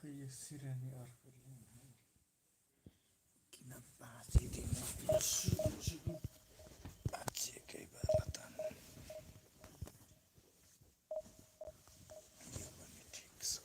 Sireni arkalıyor. Kinabati di mo. Pazzi che baratan. Geopolitics.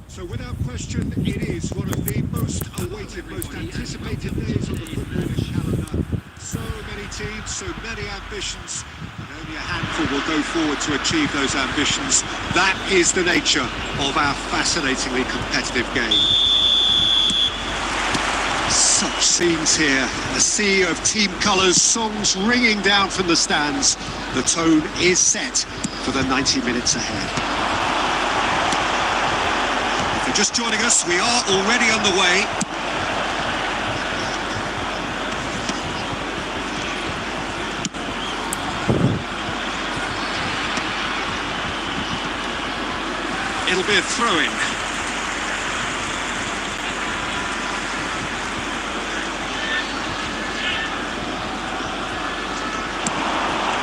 So without question, it is one of the most awaited, most anticipated days on the football calendar. So many teams, so many ambitions, and only a handful will go forward to achieve those ambitions. That is the nature of our fascinatingly competitive game. Such scenes here, a sea of team colours, songs ringing down from the stands. The tone is set for the 90 minutes ahead. Just joining us, we are already on the way. It'll be a throw-in.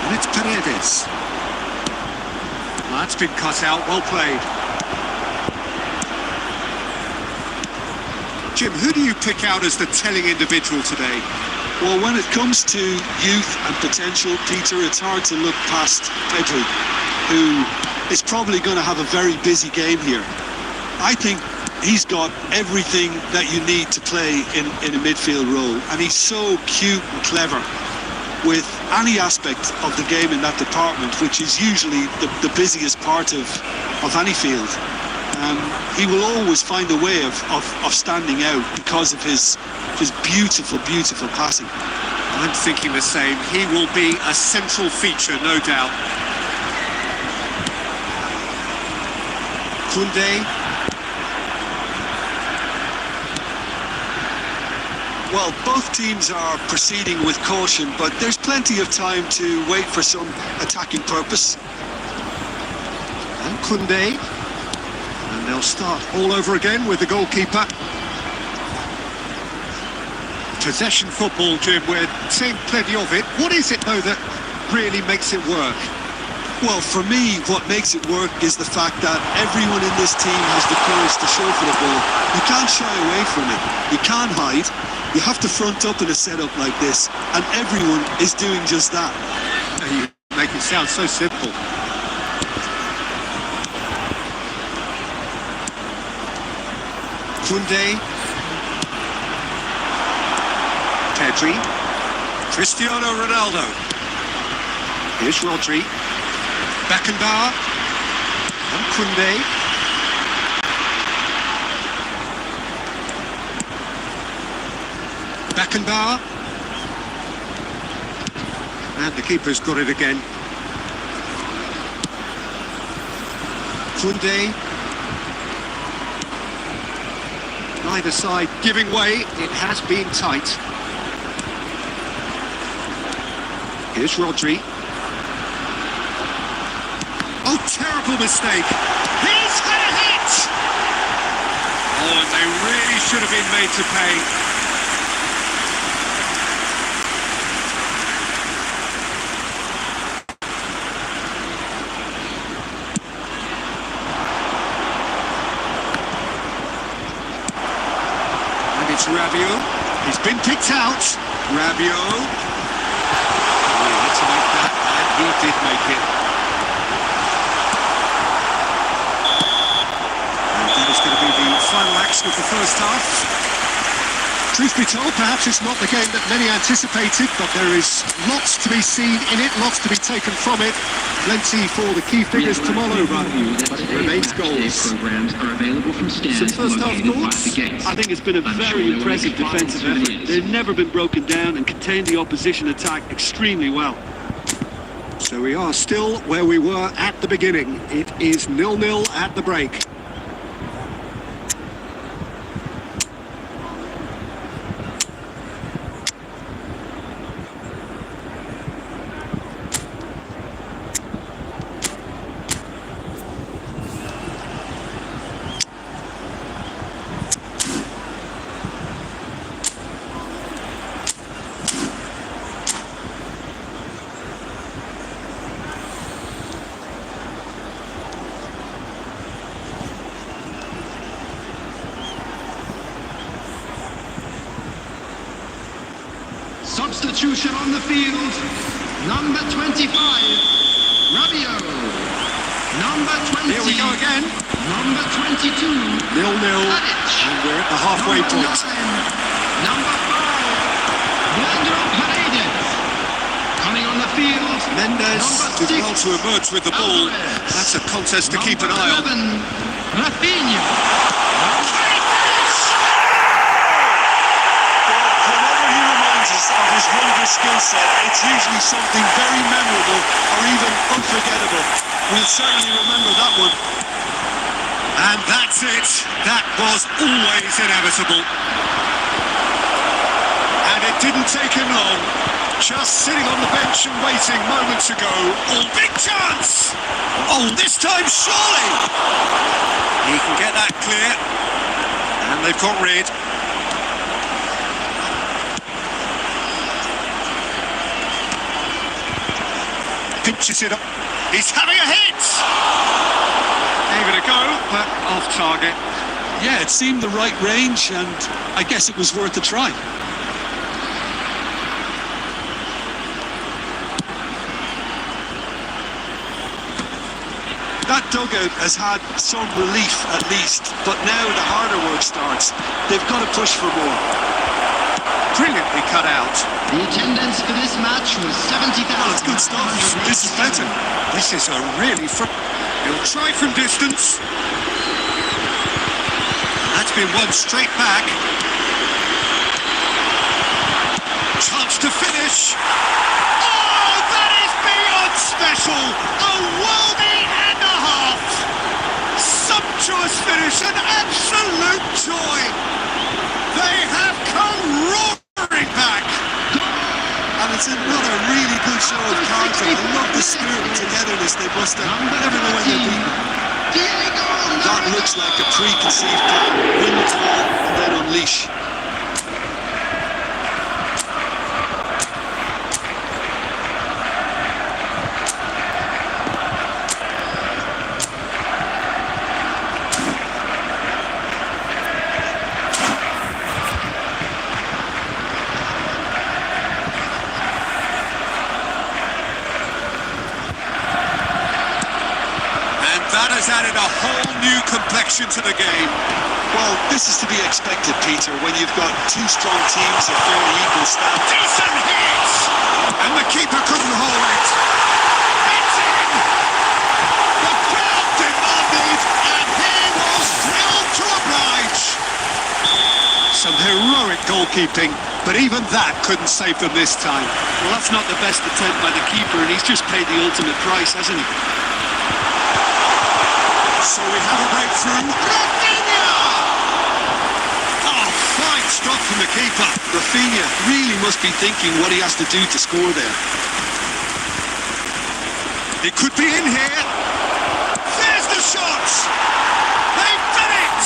And it's Paredes. Well, that's been cut out, well played. Jim, who do you pick out as the telling individual today? Well, when it comes to youth and potential, Peter, it's hard to look past Pedri, who is probably going to have a very busy game here. I think he's got everything that you need to play in a midfield role, and he's so cute and clever with any aspect of the game in that department, which is usually the busiest part of any field. He will always find a way of standing out because of his beautiful, beautiful passing. I'm thinking the same. He will be a central feature, no doubt. Koundé. Well, both teams are proceeding with caution, but there's plenty of time to wait for some attacking purpose. And Koundé. And they'll start all over again with the goalkeeper. Possession football, Jim, we're seeing plenty of it. What is it, though, that really makes it work? Well, for me, what makes it work is the fact that everyone in this team has the courage to show for the ball. You can't shy away from it. You can't hide. You have to front up in a setup like this, and everyone is doing just that. You make it sound so simple. Koundé, Pedri, Cristiano Ronaldo. Here's Rodri, Beckenbauer, and Koundé. Beckenbauer, and the keeper's got it again. Koundé. Neither side giving way, it has been tight. Here's Rodri. Oh, terrible mistake. He's had a hit! Oh, and they really should have been made to pay. It's Rabiot. He's been picked out. Rabiot. Oh, he had to make that, and he did make it. And that is going to be the final action of the first half. Truth be told, perhaps it's not the game that many anticipated, but there is lots to be seen in it, lots to be taken from it. Plenty for the key figures tomorrow, but it remains goals. Programs are available from stands So first half located by thoughts? the gates. I think it's been a I'm very sure you'll impressive make far defensive more effort. than it is. They've never been broken down and contained the opposition attack extremely well. So we are still where we were at the beginning. It is 0-0 at the break. Substitution on the field. Number 25, Rabiot. Number 20. Here we go again. Number 22, 0-0, and we're at the halfway number point. 9, number 5, Leandro Paredes. Coming on the field. Mendes number did 6, well to emerge with the ball. Alvarez. That's a contest to keep an Number eye on. 11, Rafinha. Whenever he reminds us of his wondrous skill set, it's usually something very memorable or even unforgettable. We'll certainly remember that one. And that's it. That was always inevitable. And it didn't take him long. Just sitting on the bench and waiting moments ago. Oh, big chance! Oh, this time surely! He can get that clear. And they've got rid. Pinches it up. He's having a hit! Gave it a go, but off target. Yeah, it seemed the right range, and I guess it was worth a try. That dugout has had some relief at least, but now the harder work starts. They've got to push for more. Brilliantly cut out. The attendance for this match was 70,000. Well, it's good stuff. This is better. This is a really... He'll try from distance. That's been won straight back. Chance to finish. Oh, that is beyond special. A worldie and a half. Sumptuous finish, an absolute joy. They have come roaring back. And it's another really good show of character. I love the spirit and togetherness they must have. Never know when they're beaten. That looks like a preconceived plan. Win the ball and then unleash. That has added a whole new complexion to the game. Well, this is to be expected, Peter, when you've got two strong teams of fairly equal stamp. Decent hit! And the keeper couldn't hold it. It's in! The crowd demanded, and he was thrilled to oblige. Some heroic goalkeeping, but even that couldn't save them this time. Well, that's not the best attempt by the keeper, and he's just paid the ultimate price, hasn't he? So we have a breakthrough. Rafinha! Oh, fine stop from the keeper. Rafinha really must be thinking what he has to do to score there. It could be in here. There's the shot. They've done it.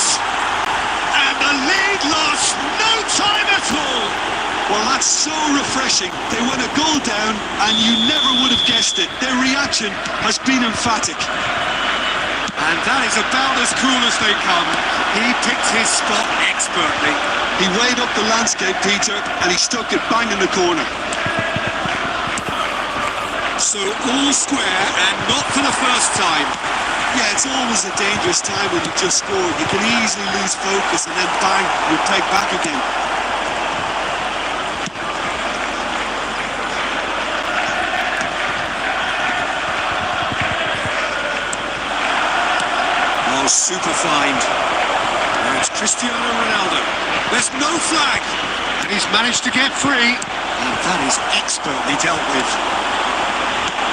And the lead lost no time at all. Well, that's so refreshing. They went a goal down and you never would have guessed it. Their reaction has been emphatic. And that is about as cool as they come. He picked his spot expertly. He weighed up the landscape, Peter, and he stuck it bang in the corner. So all square, and not for the first time. Yeah, it's always a dangerous time when you just scored. You can easily lose focus and then bang, you're pegged back again. Oh, super find. Now it's Cristiano Ronaldo. There's no flag. And he's managed to get free. And that is expertly dealt with.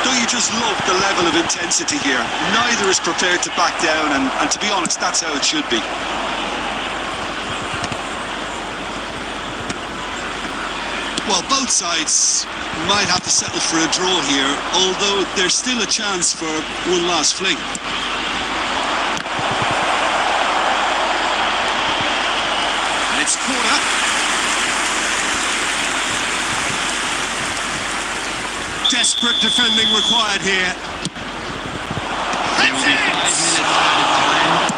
Don't you just love the level of intensity here? Neither is prepared to back down, and to be honest, that's how it should be. Well, both sides might have to settle for a draw here, although there's still a chance for one last fling. And it's corner. Desperate defending required here. There will be 5 minutes added time.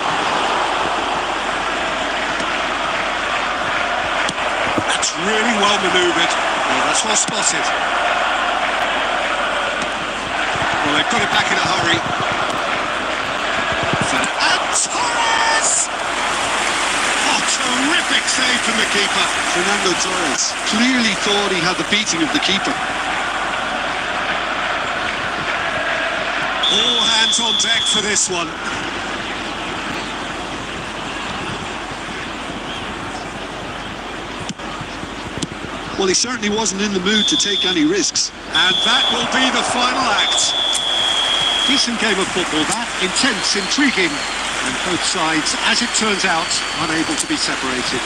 That's really well manoeuvred. Well, that's well spotted. Well, they've got it back in a hurry. And Torres! Oh, terrific save from the keeper. Fernando Torres clearly thought he had the beating of the keeper. All hands on deck for this one. Well, he certainly wasn't in the mood to take any risks. And that will be the final act. Decent game of football, that. Intense, intriguing. And both sides, as it turns out, unable to be separated.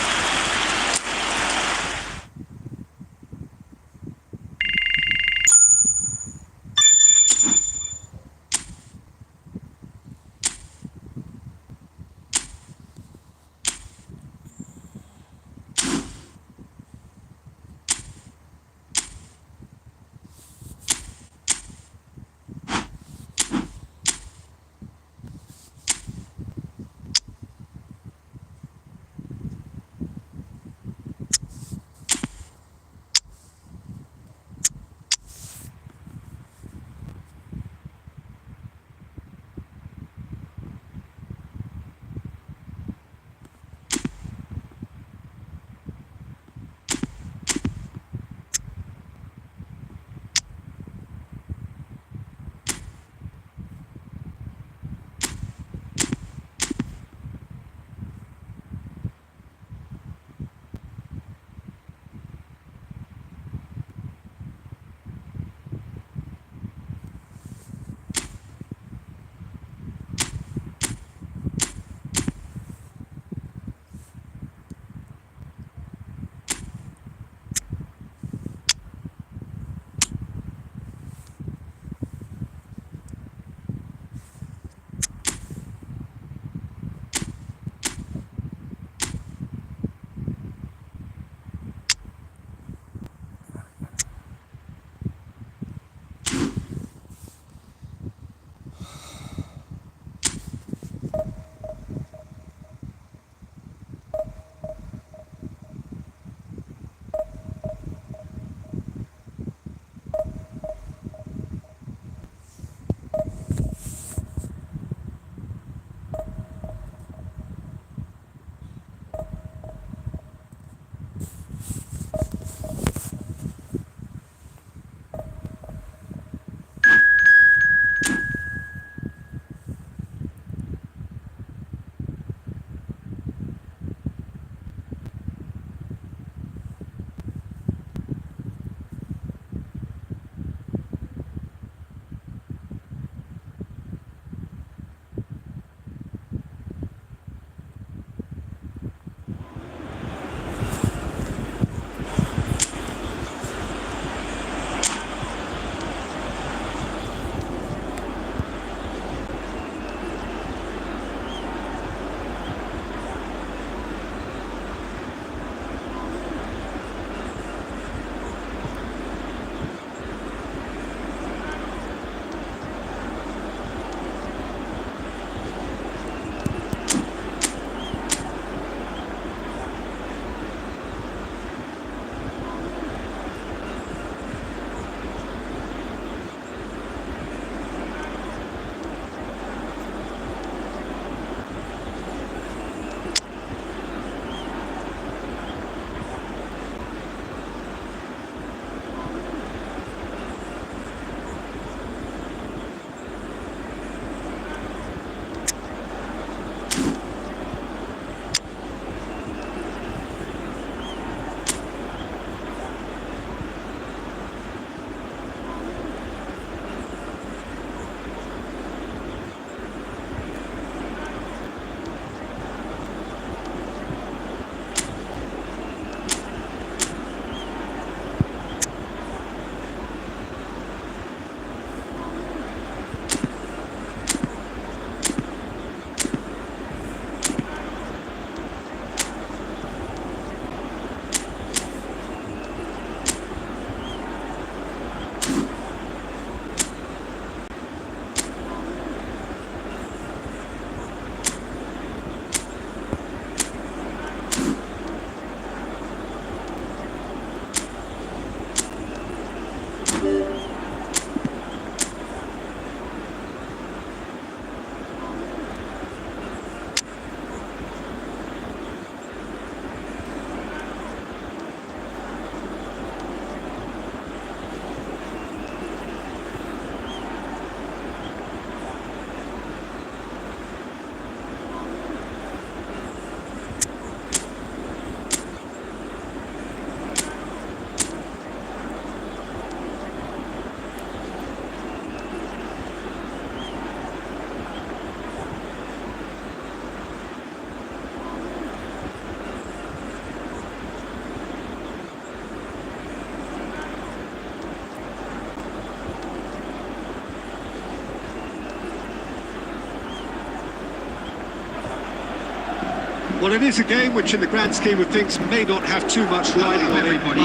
Well, it is a game which, in the grand scheme of things, may not have too much riding on it, but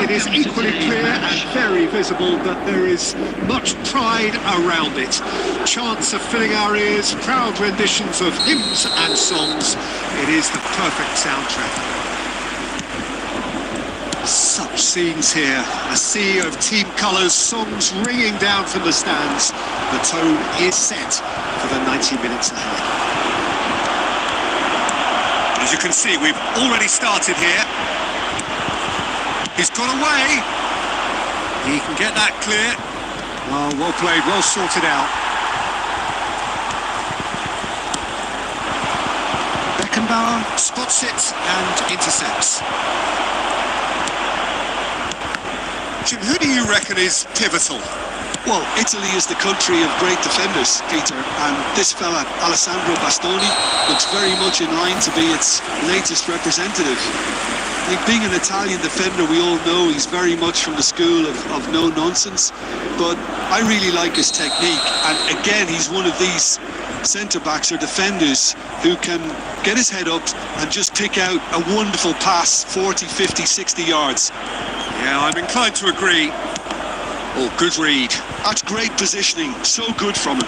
it is equally clear and very visible that there is much pride around it. Chants are filling our ears, proud renditions of hymns and songs. It is the perfect soundtrack. Such scenes here, a sea of team colours, songs ringing down from the stands. The tone is set for the 90 minutes ahead. As you can see, we've already started here. He's got away. He can get that clear. Well played, well sorted out. Beckenbauer spots it and intercepts. Jim, who do you reckon is pivotal? Well, Italy is the country of great defenders, Peter, and this fella, Alessandro Bastoni, looks very much in line to be its latest representative. I think being an Italian defender, we all know he's very much from the school of no-nonsense, but I really like his technique, and again, he's one of these centre-backs or defenders who can get his head up and just pick out a wonderful pass, 40, 50, 60 yards. Yeah, I'm inclined to agree. Oh, good read. That's great positioning, so good from him.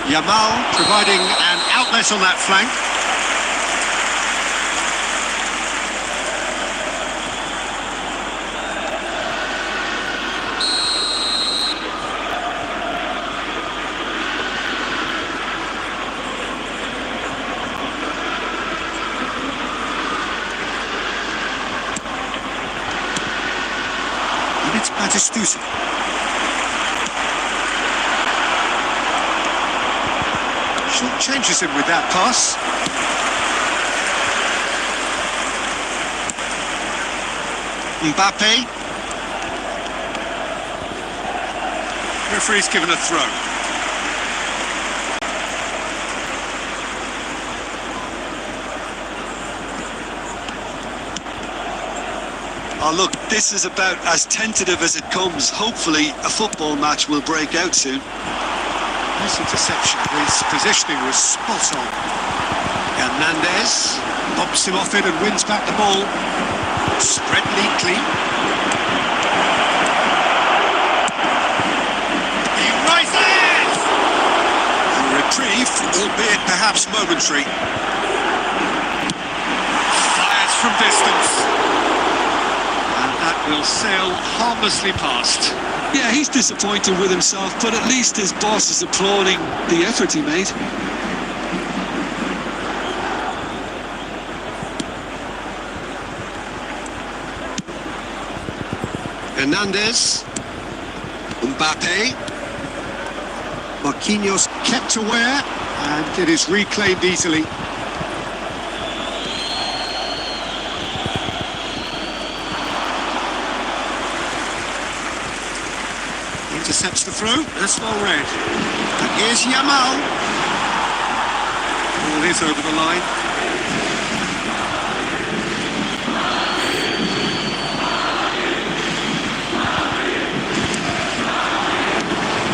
Yamal providing an outlet on that flank. And it's Batistuta. Changes him with that pass. Mbappe. Referee's given a throw. Oh look, this is about as tentative as it comes. Hopefully a football match will break out soon. Nice interception. His positioning was spot on. Hernandez bumps him off it and wins back the ball. Spread neatly. He rises! A reprieve, albeit perhaps momentary. Fires from distance. And that will sail harmlessly past. Yeah, he's disappointed with himself, but at least his boss is applauding the effort he made. Hernandez. Mbappe. Marquinhos kept aware, and it is reclaimed easily. Intercepts the throw, that's well read. And here's Yamal. Ball is over the line.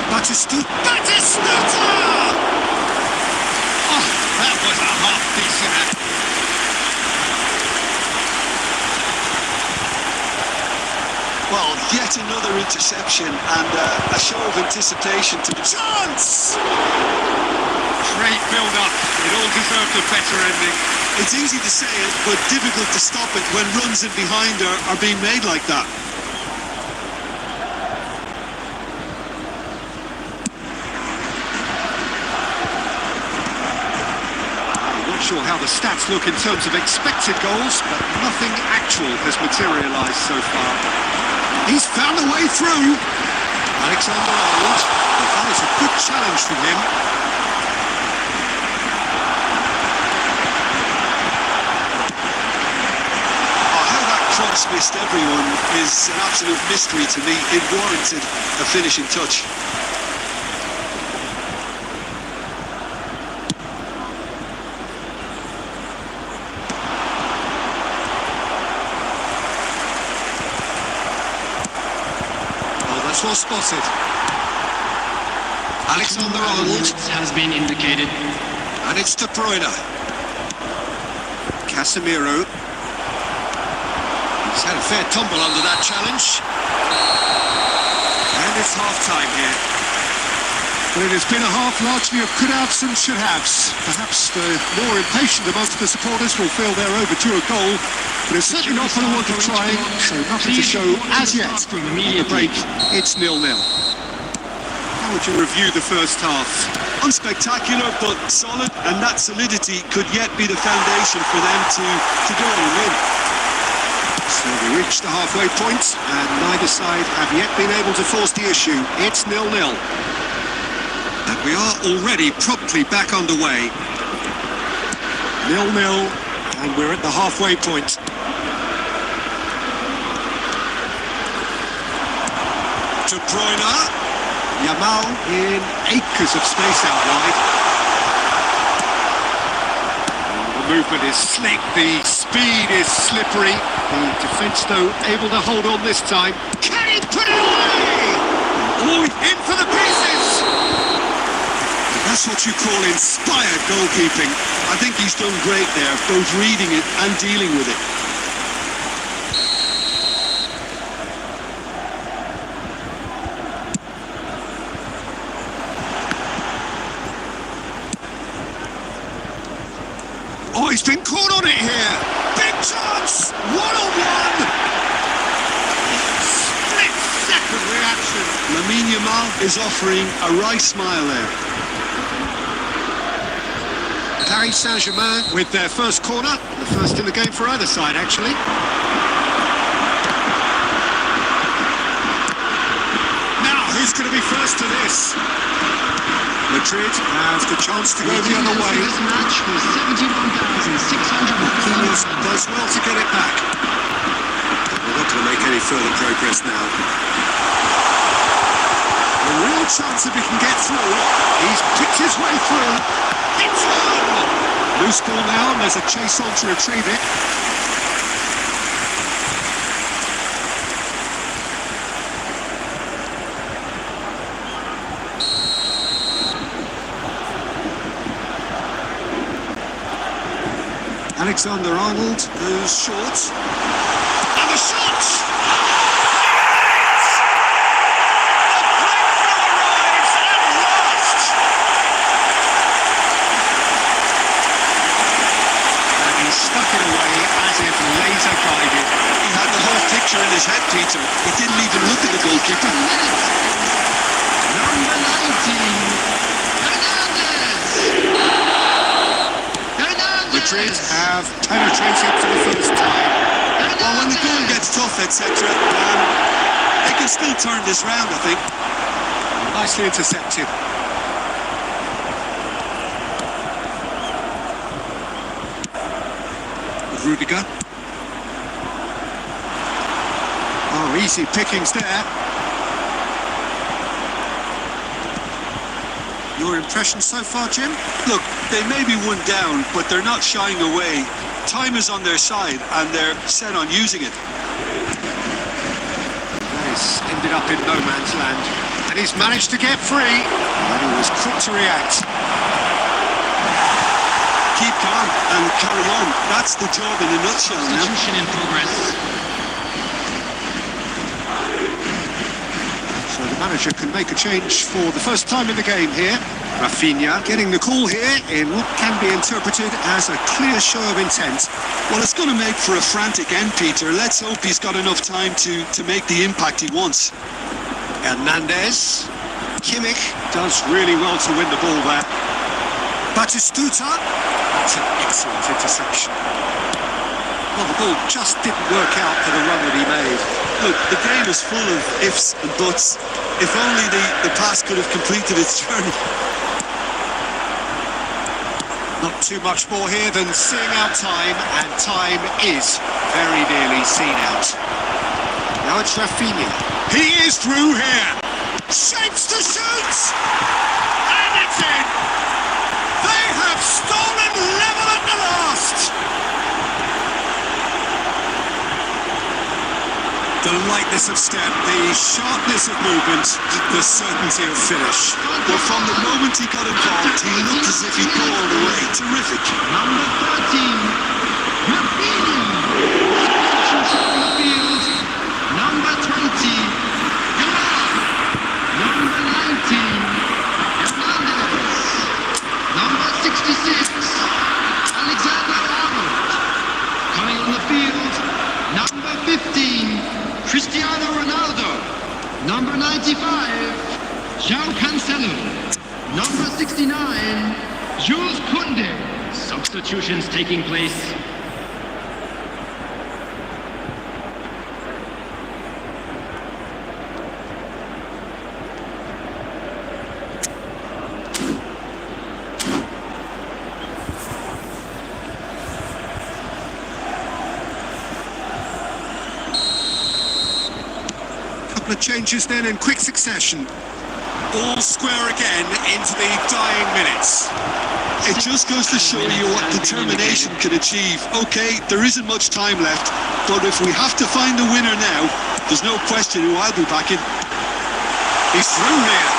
Batistuta! Oh, that was a half-decent act. Well, yet another interception and a show of anticipation to the chance! Great build-up. It all deserved a better ending. It's easy to say it, but difficult to stop it when runs in behind are being made like that. I'm not sure how the stats look in terms of expected goals, but nothing actual has materialised so far. He's found a way through. Alexander-Arnold. That is a good challenge from him. How that cross missed everyone is an absolute mystery to me. It warranted a finishing touch. Well spotted. Alexander-Arnold has been indicated. and it's De Bruyne. Casemiro. He's had a fair tumble under that challenge. And it's half-time here. Well, it has been a half largely of could-haves and should-haves. Perhaps the more impatient amongst the supporters will feel they're overdue a goal, but it's certainly not for the want of trying, so nothing to show as yet. At the break, it's 0-0. How would you review the first half? Unspectacular but solid, and that solidity could yet be the foundation for them to go on and win. So we reached the halfway point, and neither side have yet been able to force the issue. It's 0-0. And we are already promptly back underway. 0-0, and we're at the halfway point. De Bruyne. Yamal in acres of space out wide. The movement is slick, the speed is slippery. The defence, though, able to hold on this time. Can he put it away? Oh, in for the pieces! That's what you call inspired goalkeeping. I think he's done great there, both reading it and dealing with it. Oh, he's been caught on it here. Big chance! One-on-one! Split-second reaction. Lamine Yamal is offering a wry smile there. Paris Saint-Germain with their first corner. The first in the game for either side, actually. Now, who's going to be first to this? Madrid have the chance to go the other way. This match was 71,600. Marquinhos does well to get it back. But we're not going to make any further progress now. A real chance if he can get through. He's picked his way through. It's on! Loose ball now, and there's a chase on to retrieve it. Alexander-Arnold goes short. And the shot! Stuck it away as if laser guided. He had the whole picture in his head, Peter. He didn't even look at the goalkeeper. Number 19, Hernandez. Madrid have penetrated for the first time. Well, when the goal gets tough, etc., they can still turn this round, I think. Nicely intercepted. Rudiger. Oh, easy pickings there. Your impression so far, Jim? Look, they may be one down, but they're not shying away. Time is on their side, and they're set on using it. He's ended up in no man's land, and he's managed to get free, and he was quick to react. Keep calm and carry on. That's the job in a nutshell now. Substitution in progress. So the manager can make a change for the first time in the game here. Rafinha getting the call here in what can be interpreted as a clear show of intent. Well, it's going to make for a frantic end, Peter. Let's hope he's got enough time to make the impact he wants. Hernandez. Kimmich does really well to win the ball there. Batistuta. That's an excellent interception. Well, the ball just didn't work out for the run that he made. Look, the game is full of ifs and buts. If only the pass could have completed its journey. Not too much more here than seeing out time, and time is very nearly seen out. Now it's Rafinha. He is through here. Shapes to shoot! And it's in! They have stolen level at the last! The lightness of step, the sharpness of movement, the certainty of finish. But from the moment he got involved, he looked as if he'd go all the way. Terrific. Number 13, Rafinha. Substitution on the field. Number 20, Gamal. Number 19, Hernandez. Number 66, Alexander-Arnold. Coming on the field, number 15, Cristiano Ronaldo. Number 95, João Cancelo. Number 69, Jules Koundé. Substitutions taking place. Couple of changes then in quick succession. All square again into the dying minutes. It just goes to show you what determination can achieve. Okay, there isn't much time left, but if we have to find the winner now, there's no question who I'll be backing. He's through here.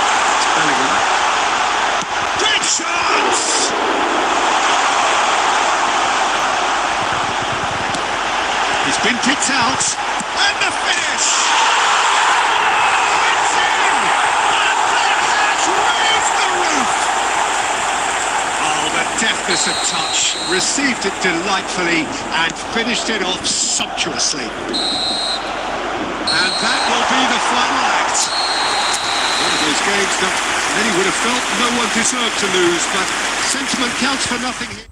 Great chance! He's been kicked out. And the finish! It's in! And that has raised the roof! Oh, the deftness of touch. Received it delightfully and finished it off sumptuously. And that will be the final act. One of those games that many would have felt no one deserved to lose, but sentiment counts for nothing here.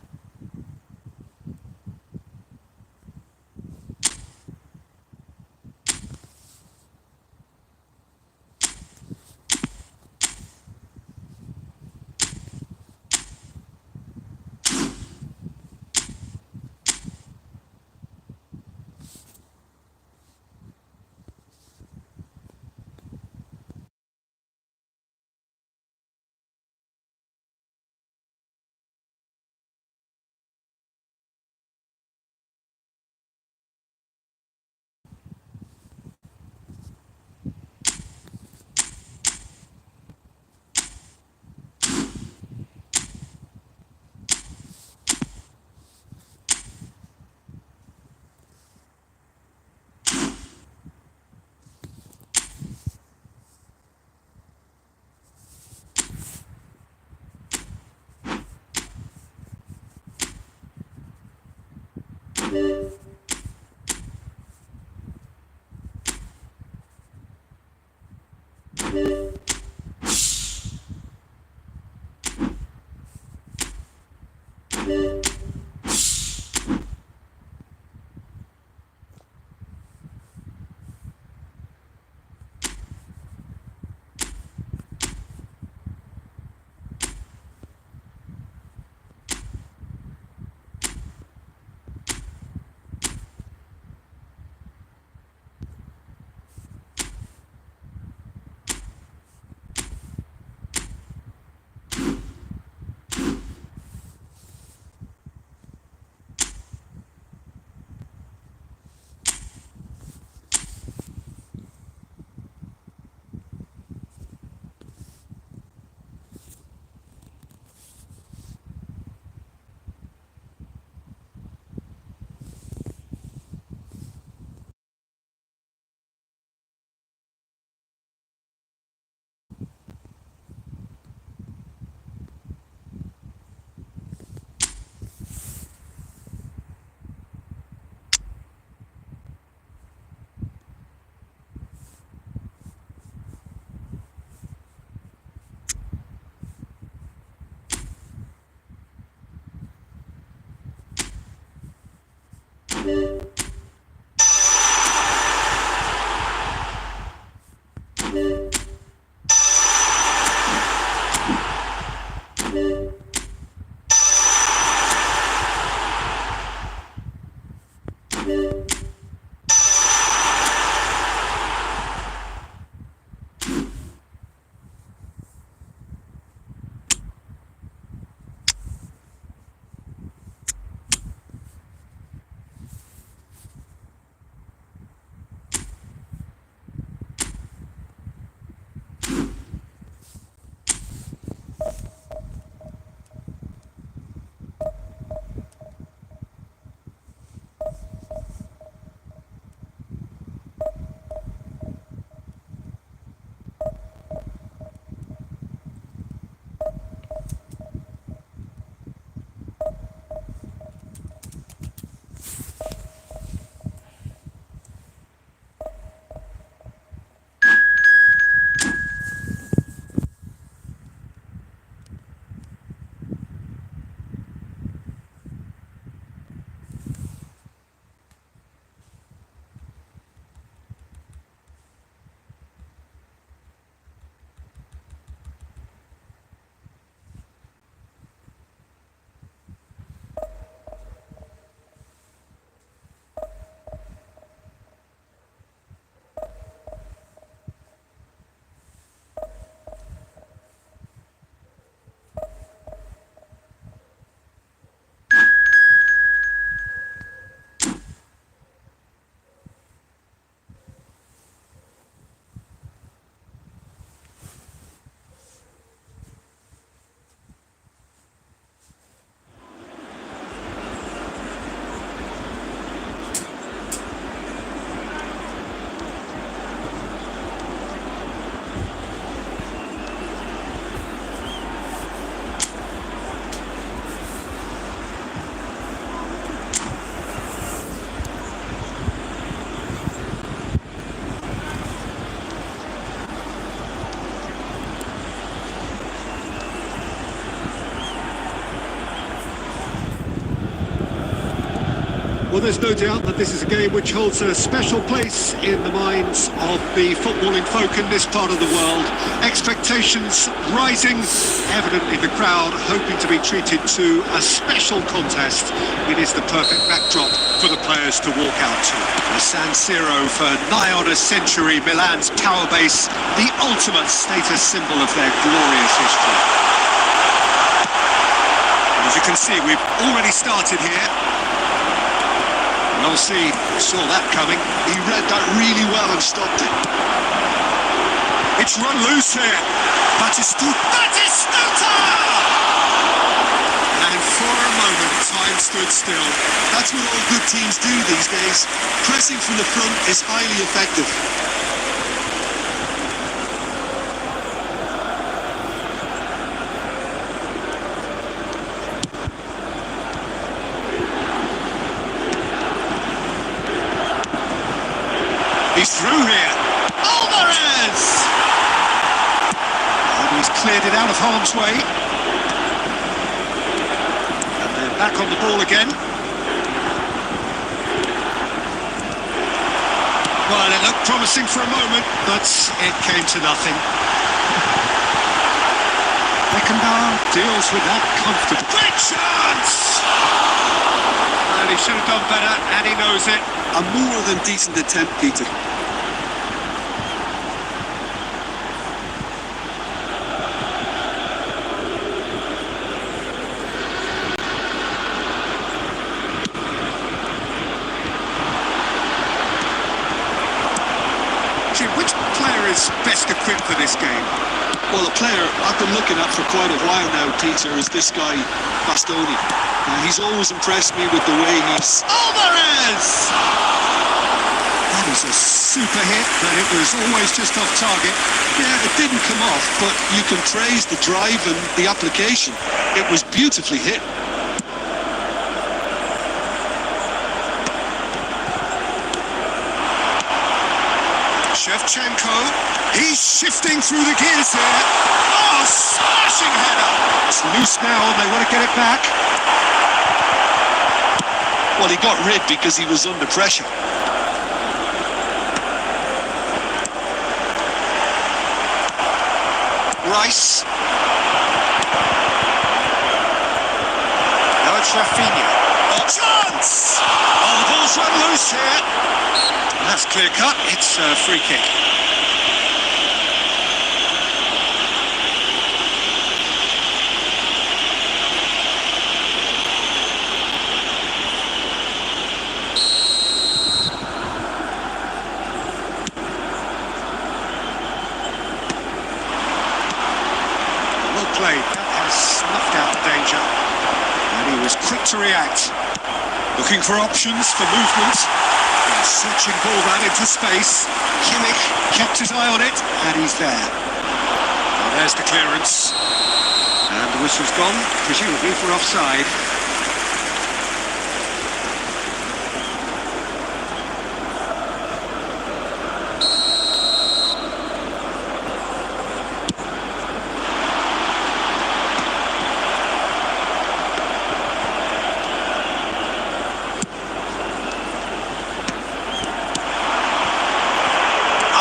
Well, there's no doubt that this is a game which holds a special place in the minds of the footballing folk in this part of the world. Expectations rising, evident in the crowd, hoping to be treated to a special contest. It is the perfect backdrop for the players to walk out to. The San Siro, for nigh on a century, Milan's power base, the ultimate status symbol of their glorious history. As you can see, we've already started here. Nancy saw that coming. He read that really well and stopped it. It's run loose here. Batistuta! And for a moment, time stood still. That's what all good teams do these days. Pressing from the front is highly effective. He's through here. Alvarez! And he's cleared it out of harm's way. And they're back on the ball again. Well, it looked promising for a moment, but it came to nothing. Beckenbauer deals with that comfortably. Great chance! And he should have done better, and he knows it. A more than decent attempt, Peter. Which player is best equipped for this game? Well, a player I've been looking at for quite a while now, Peter, is this guy, Bastoni. He's always impressed me with the way he's... Alvarez! That is a super hit, but it was always just off target. Yeah, it didn't come off, but you can praise the drive and the application. It was beautifully hit. Shevchenko, he's shifting through the gears here. Oh, smashing header! It's loose now, and they want to get it back. Well, he got rid because he was under pressure. Rice. Now it's Rafinha. Oh, chance! Oh, the ball's run loose here. That's clear cut. It's a free kick. Well played. That has snuffed out the danger. And he was quick to react. Looking for options for movement. Searching ball that into space. Kimmich kept his eye on it, and he's there. Well, there's the clearance. And the whistle's gone, presumably for offside.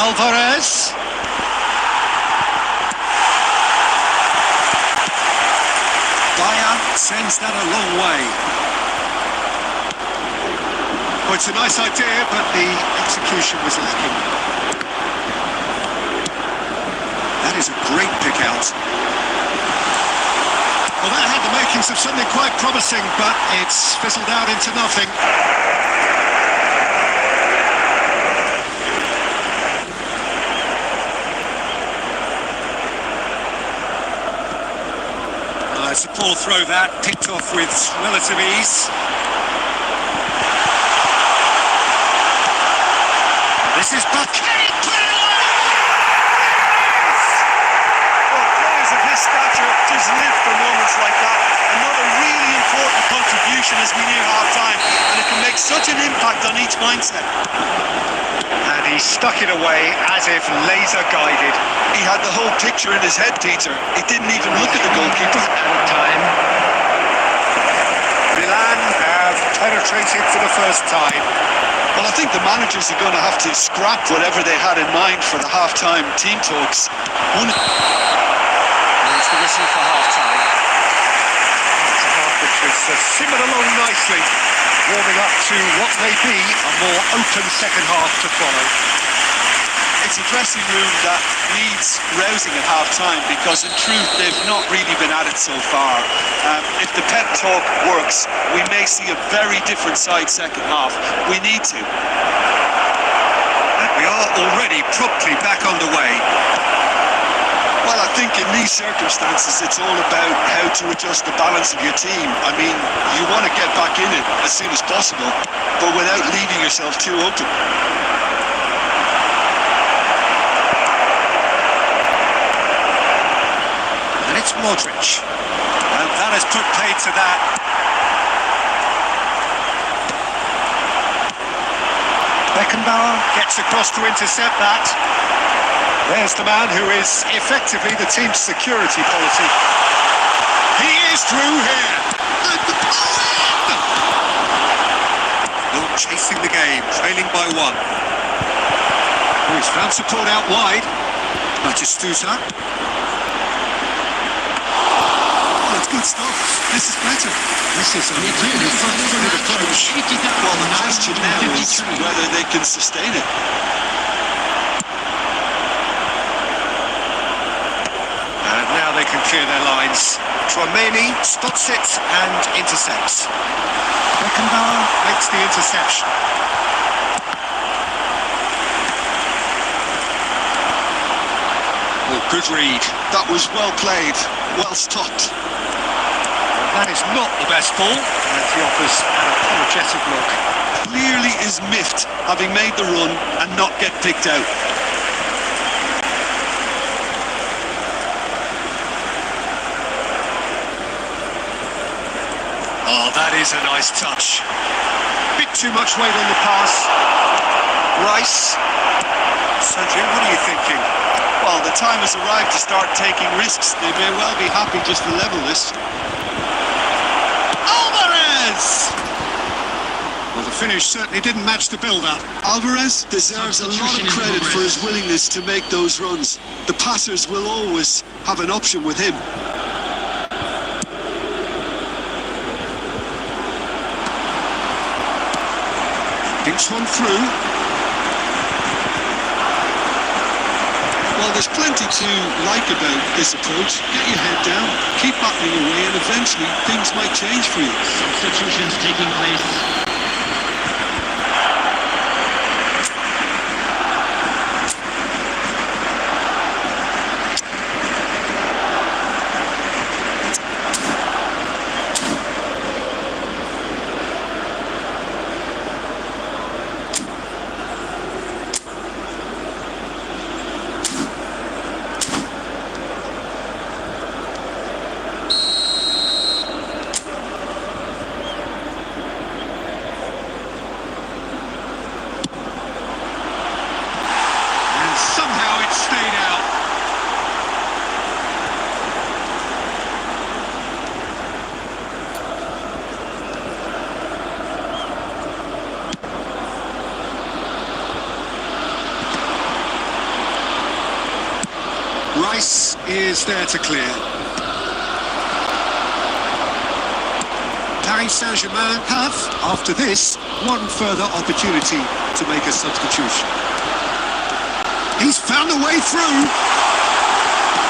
Alvarez. Dyer sends that a long way. Oh, it's a nice idea, but the execution was lacking. That is a great pick out. Well, that had the makings of something quite promising, but it's fizzled out into nothing. It's a poor throw that, picked off with relative ease. This is Bucket! Well, players of his stature just live for moments like that. Another really important contribution as we near half-time, and it can make such an impact on each mindset. And he stuck it away as if laser-guided. He had the whole picture in his head, Peter. He didn't even look at the goalkeeper. Time. Milan have penetrated for the first time. Well, I think the managers are going to have to scrap whatever they had in mind for the half-time team talks. And it's the whistle for half-time. It's a half which has simmered along nicely, warming up to what may be a more open second half to follow. It's a dressing room that needs rousing at half-time because in truth they've not really been at it so far. If the pep talk works, we may see a very different side second half. We need to. And we are already promptly back underway. Well, I think in these circumstances it's all about how to adjust the balance of your team. I mean, you want to get back in it as soon as possible, but without leaving yourself too open. It's Modric, and that has put paid to that. Beckenbauer gets across to intercept that. There's the man who is effectively the team's security policy. He is through here. And not chasing the game, trailing by one. He's found support out wide. Batistuta. Good stuff. This is better. This is a really front-footed approach. Well, the question now is whether they can sustain it. And now they can clear their lines. Tromeni spots it and intercepts. Beckenbauer makes the interception. Oh, good read. That was well played, well stopped. That is not the best ball, and he offers an apologetic look. Clearly is miffed, having made the run and not get picked out. Oh, that is a nice touch. Bit too much weight on the pass. Rice. Sergio, what are you thinking? Well, the time has arrived to start taking risks. They may well be happy just to level this. Well, the finish certainly didn't match the build-up. Alvarez deserves a lot of credit for his willingness to make those runs. The passers will always have an option with him. Thinks one through. Well, there's plenty to like about this approach. Get your head down, keep battling away, and eventually things might change for you. Substitutions taking place. Rice is there to clear. Paris Saint-Germain have, after this, one further opportunity to make a substitution. He's found a way through.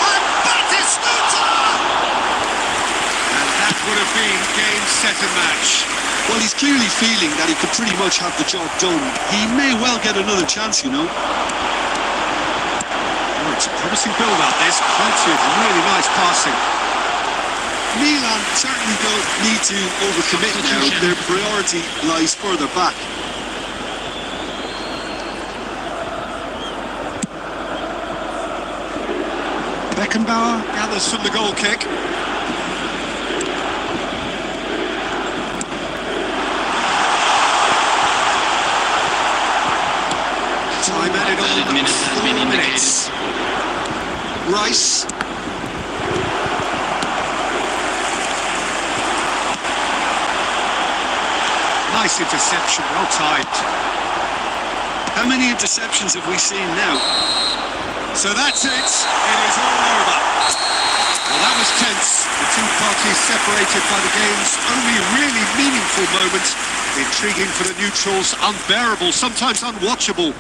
And Batistuta! And that would have been game, set and match. Well, he's clearly feeling that he could pretty much have the job done. He may well get another chance, you know. It's a promising build-up, this. Plenty of really nice passing. Milan certainly don't need to overcommit now. Their priority lies further back. Beckenbauer gathers from the goal kick. Time added on. Minutes has been indicated. Rice. Nice interception, well timed. How many interceptions have we seen now? So that's it. It is all over. Well, that was tense. The two parties separated by the game's only really meaningful moment. Intriguing for the neutrals, unbearable, sometimes unwatchable.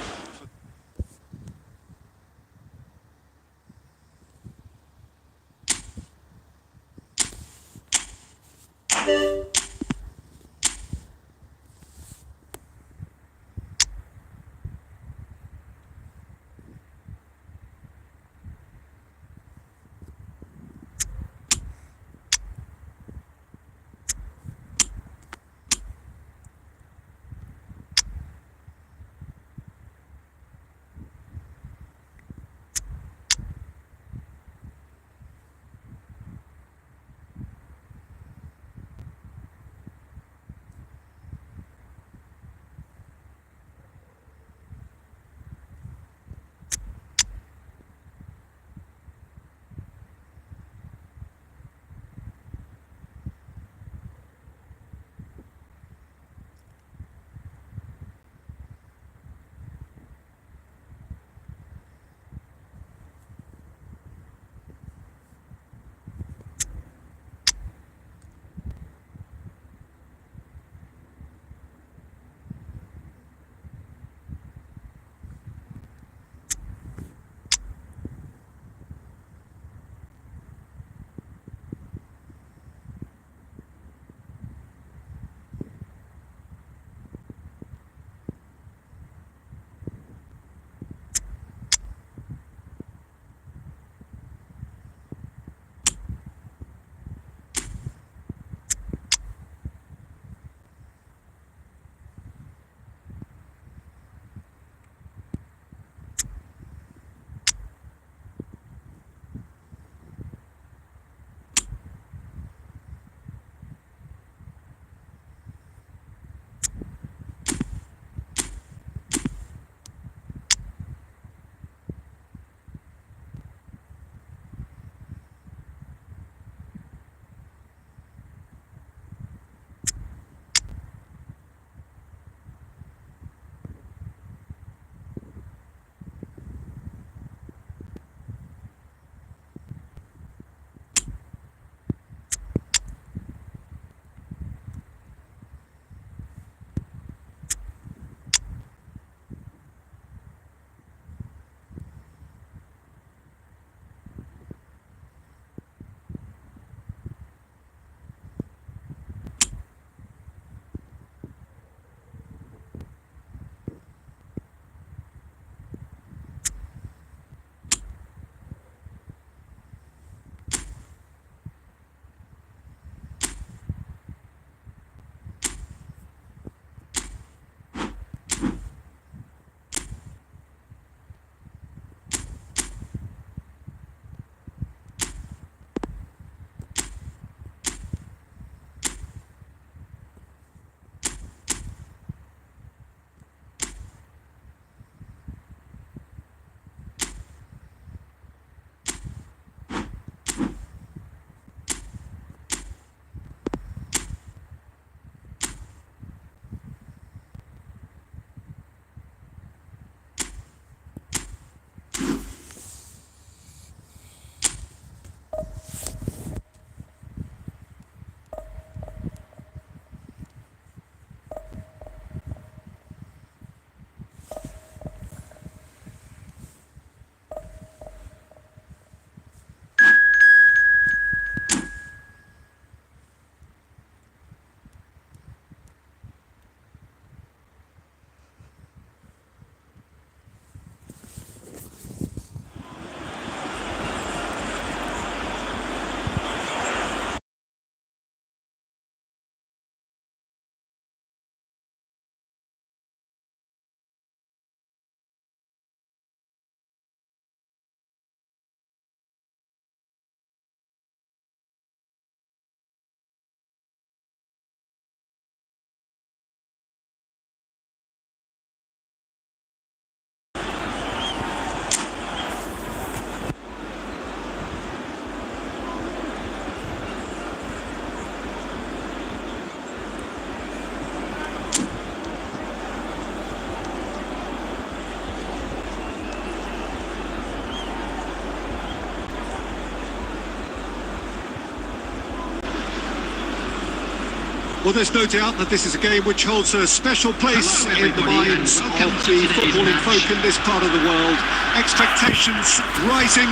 Well, there's no doubt that this is a game which holds a special place Hello, in the everybody, and minds of welcome to the today's footballing match. folk in this part of the world. Expectations rising,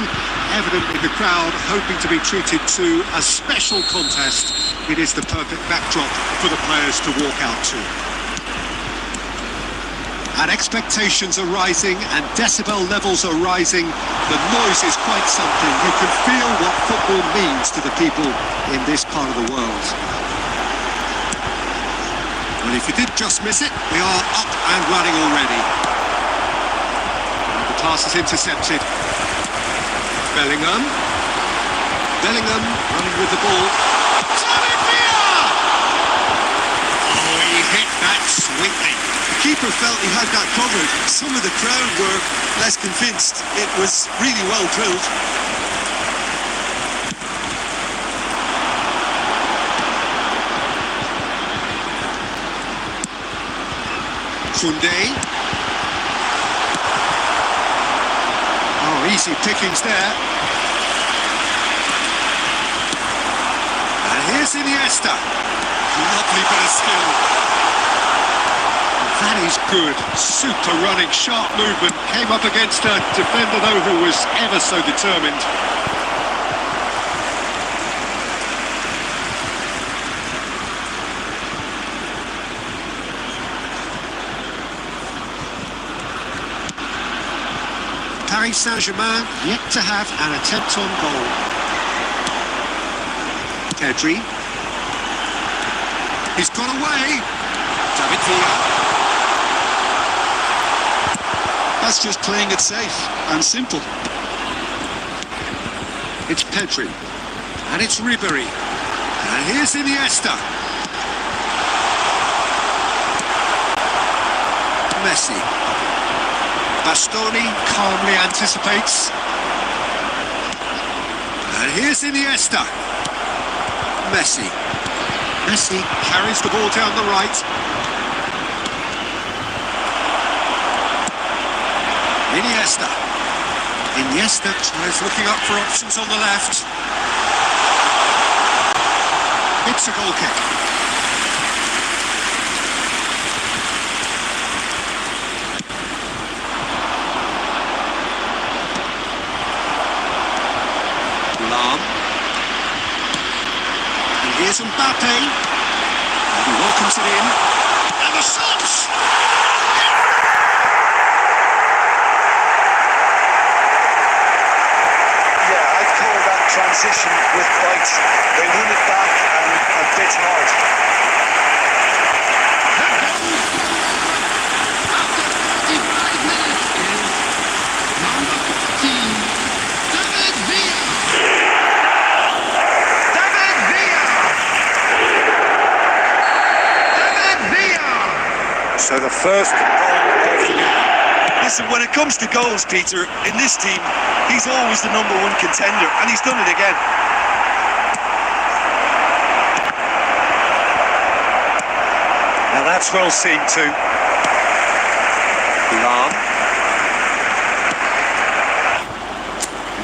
evident in the crowd, hoping to be treated to a special contest. It is the perfect backdrop for the players to walk out to. And expectations are rising and decibel levels are rising. The noise is quite something. You can feel what football means to the people in this part of the world. Well, if you did just miss it, we are up and running already. And the pass is intercepted. Bellingham running with the ball. David Villa! Oh, he hit that sweetly. The keeper felt he had that covered. Some of the crowd were less convinced. It was really well drilled. Sunday. Oh, easy pickings there. And here's Iniesta. Lovely bit of skill. That is good. Super running, sharp movement. Came up against a defender, though, who was ever so determined. Paris Saint-Germain yet to have an attempt on goal. Pedri. He's got away. David Villa. That's just playing it safe and simple. It's Pedri. And it's Ribery. And here's Iniesta. Messi. Bastoni calmly anticipates. And here's Iniesta. Messi. Messi carries the ball down the right. Iniesta tries looking up for options on the left. It's a goal kick. Lam. And here's Mbappe. And he welcomes it in. And the shots! Transition with quite, they win it back and a bit hard. Number 14, David Villa. David Villa. So the first goal of the game. Listen, when it comes to goals, Peter, in this team, he's always the number one contender, and he's done it again. Now that's well seen too. Lam.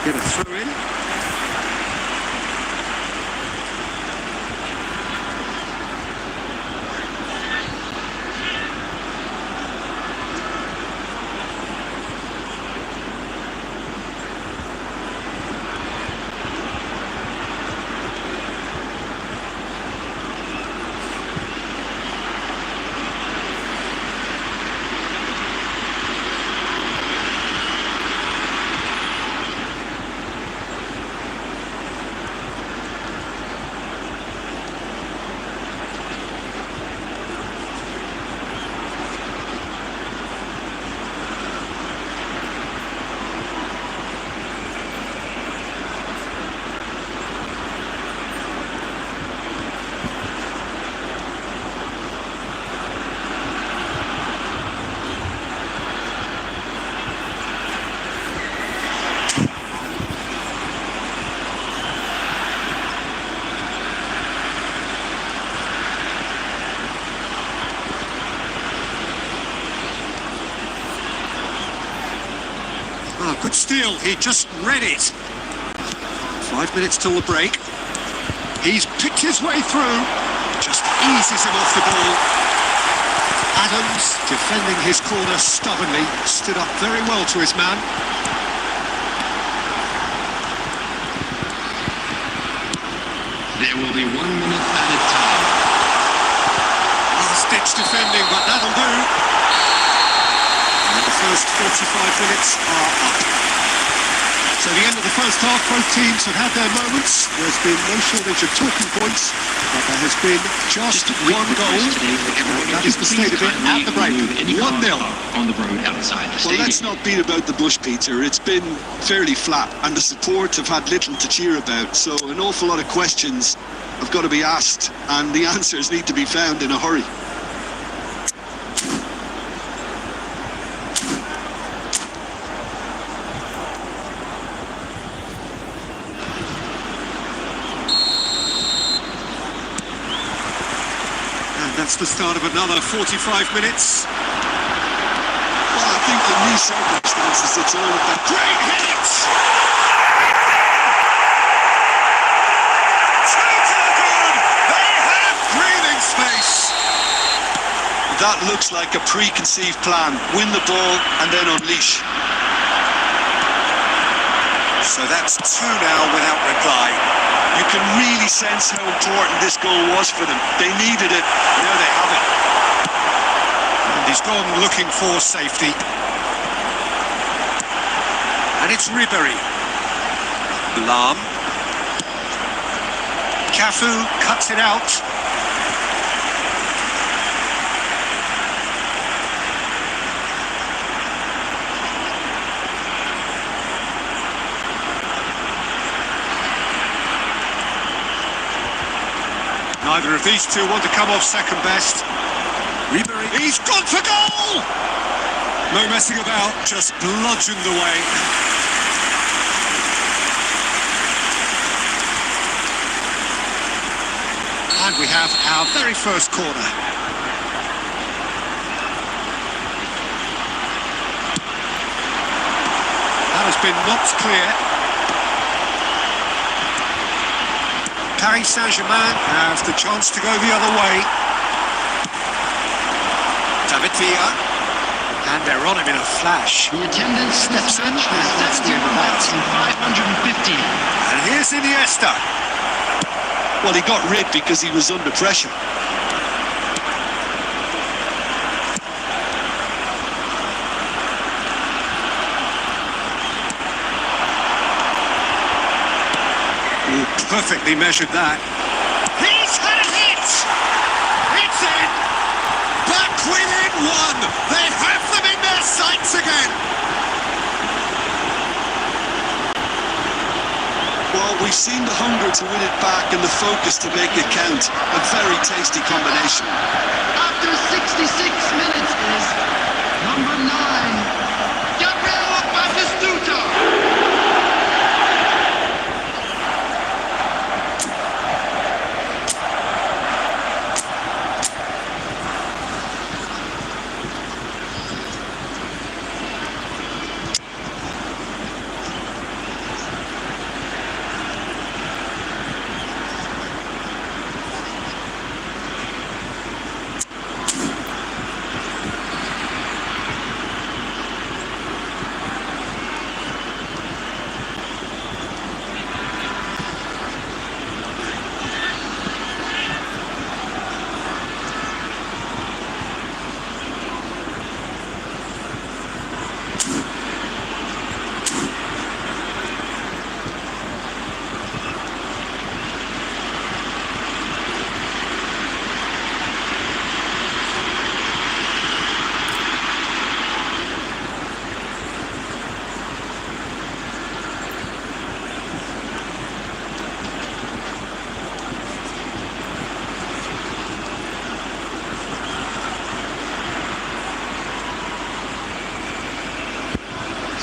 Get a throw in. Good steal, he just read it. 5 minutes till the break. He's picked his way through. Just eases him off the ball. Adams, defending his corner stubbornly, stood up very well to his man. There will be 1 minute added time. Last-ditch defending, but that'll do. And the first 45 minutes are up. So the end of the first half, both teams have had their moments. There's been no shortage of talking points, but there has been just one goal. That is the state of it at the break. 1-0. On the road outside the Well, stadium. let's not beat about the bush, Peter. It's been fairly flat, and the support have had little to cheer about. So an awful lot of questions have got to be asked, and the answers need to be found in a hurry. And that's the start of another 45 minutes. Well, I think in these circumstances, it's all about Great hit! They have breathing space. That looks like a preconceived plan. Win the ball and then unleash. So that's 2 now without reply. You can really sense how important this goal was for them. They needed it. Now they have it. And he's gone looking for safety. And it's Ribéry. Lahm. Cafu cuts it out. Neither of these two want to come off second best. Ribéry, he's gone for goal! No messing about, just bludgeoned away. And we have our very first corner. That has been knocked clear. Paris Saint-Germain have the chance to go the other way. David Villa, and they're on him in a flash. The attendance Steps in, match and is that's the end of that. 550. And here's Iniesta. Well, he got rid because he was under pressure. Perfectly measured that. He's had a hit! It's in! Back within 1! They have them in their sights again! Well, we've seen the hunger to win it back and the focus to make it count. A very tasty combination. After 66 minutes is number 9, Gabriel Batistuta.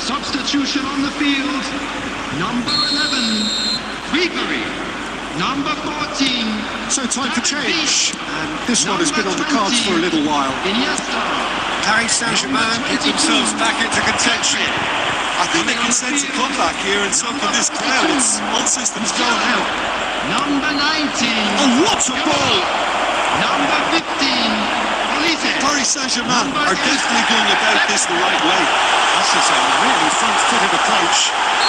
Substitution on the field. Number 11, Ribéry. Number 14. So time for change. And this one has been on the cards for a little while. Iniesta. Paris Saint-Germain get themselves back into contention. I think they can sense a comeback here, and so can this crowd. It's all systems going out. Number 19. Oh, what a ball! Number 15, Olise. Paris Saint-Germain are definitely going about this the right way. This is a really front-footed approach.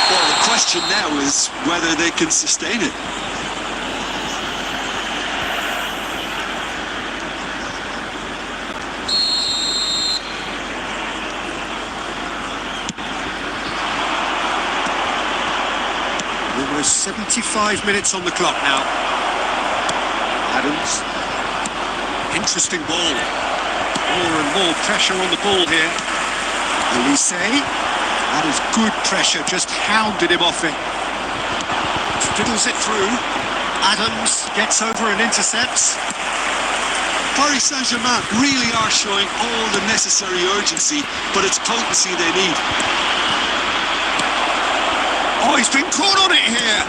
Well, the question now is whether they can sustain it. Almost 75 minutes on the clock now. Adams. Interesting ball. More and more pressure on the ball here. Olise. That is good pressure, just hounded him off it. Fiddles it through. Adams gets over and intercepts. Paris Saint-Germain really are showing all the necessary urgency, but it's potency they need. Oh, he's been caught on it here.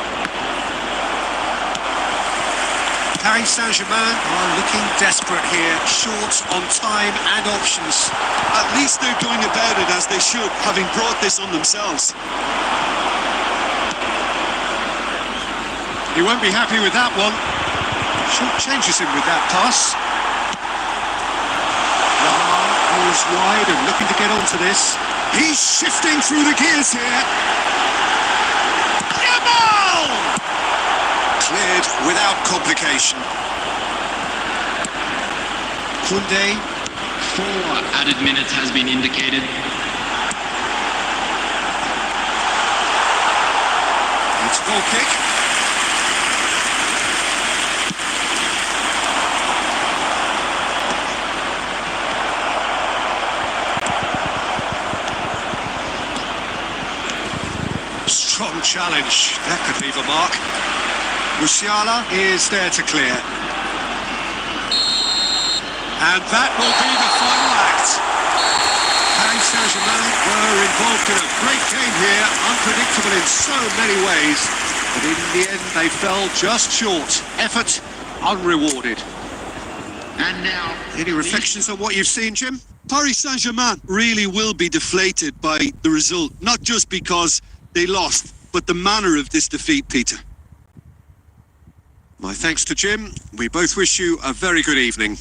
Paris Saint-Germain are looking desperate here, short on time and options. At least they're going about it as they should, having brought this on themselves. He won't be happy with that one. Short changes him with that pass. Lamar goes wide and looking to get onto this. He's shifting through the gears here. Yamal! Cleared without complication. Koundé. 4 added minutes has been indicated. It's a goal kick. Strong challenge. That could leave a mark. Musiala is there to clear. And that will be the final act. Paris Saint-Germain were involved in a great game here, unpredictable in so many ways. But in the end, they fell just short. Effort unrewarded. And now, Any reflections on what you've seen, Jim? Paris Saint-Germain really will be deflated by the result, not just because they lost, but the manner of this defeat, Peter. My thanks to Jim. We both wish you a very good evening.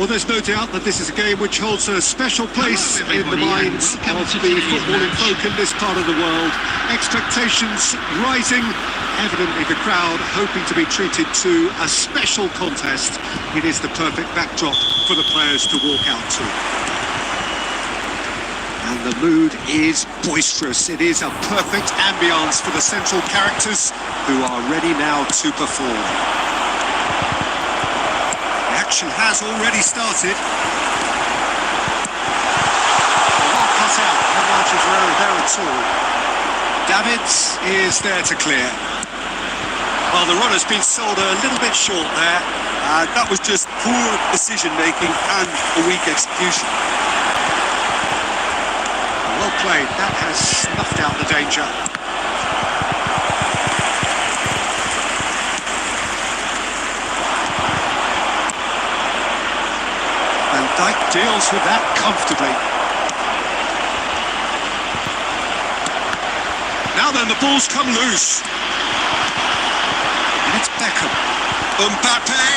Well, there's no doubt that this is a game which holds a special place in the minds of the footballing folk in this part of the world. Expectations rising, evidently the crowd hoping to be treated to a special contest. It is the perfect backdrop for the players to walk out to. And the mood is boisterous. It is a perfect ambience for the central characters who are ready now to perform. Action has already started. Well cut out, no margin for error there at all. Davids is there to clear. Well, the run has been sold a little bit short there. That was just poor decision making and a weak execution. Well played, that has snuffed out the danger. Dyke deals with that comfortably. Now then, the ball's come loose. And it's Beckham. Mbappe,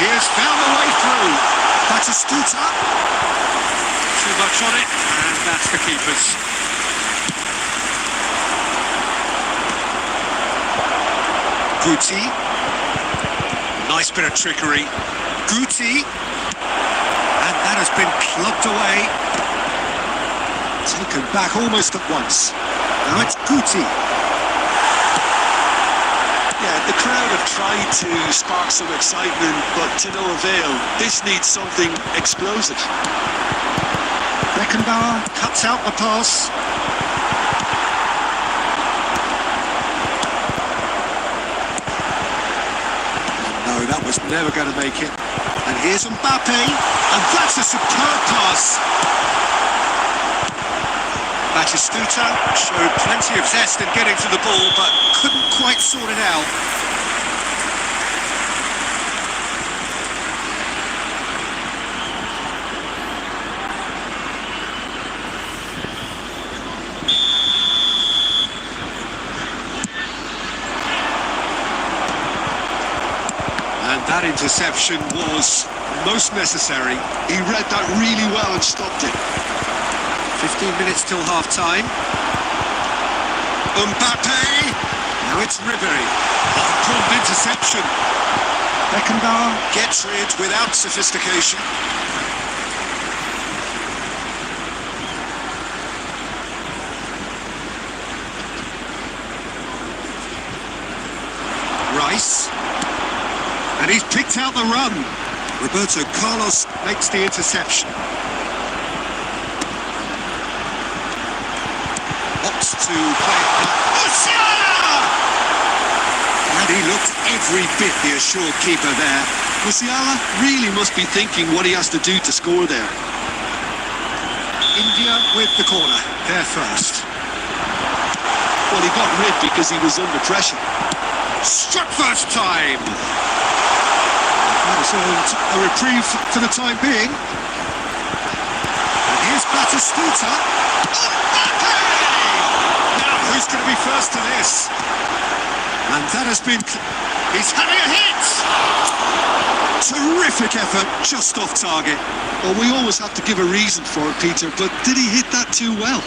he has found a way through. Batistuta. Too much on it, and that's the keepers. Guti. Nice bit of trickery. Guti. That has been clubbed away. Taken back almost at once. Now it's Guti. Yeah, the crowd have tried to spark some excitement, but to no avail. This needs something explosive. Beckenbauer cuts out the pass. No, that was never going to make it. And here's Mbappe, and that's a superb pass. Batistuta showed plenty of zest in getting to the ball, but couldn't quite sort it out. That interception was most necessary. He read that really well and stopped it. 15 minutes till half-time. Mbappe! Now it's Ribery. Pulled interception. Beckenbauer gets rid without sophistication. Rice. And he's picked out the run. Roberto Carlos makes the interception. Opts to play it back. Musiala! And he looked every bit the assured keeper there. Musiala really must be thinking what he has to do to score there. India with the corner. They're first. Well, he got rid because he was under pressure. Struck first time. That has earned a reprieve for the time being. And here's Batistuta. Mbappe! Now, who's going to be first to this? And that has been... He's having a hit! Terrific effort, just off target. Well, we always have to give a reason for it, Peter, but did he hit that too well?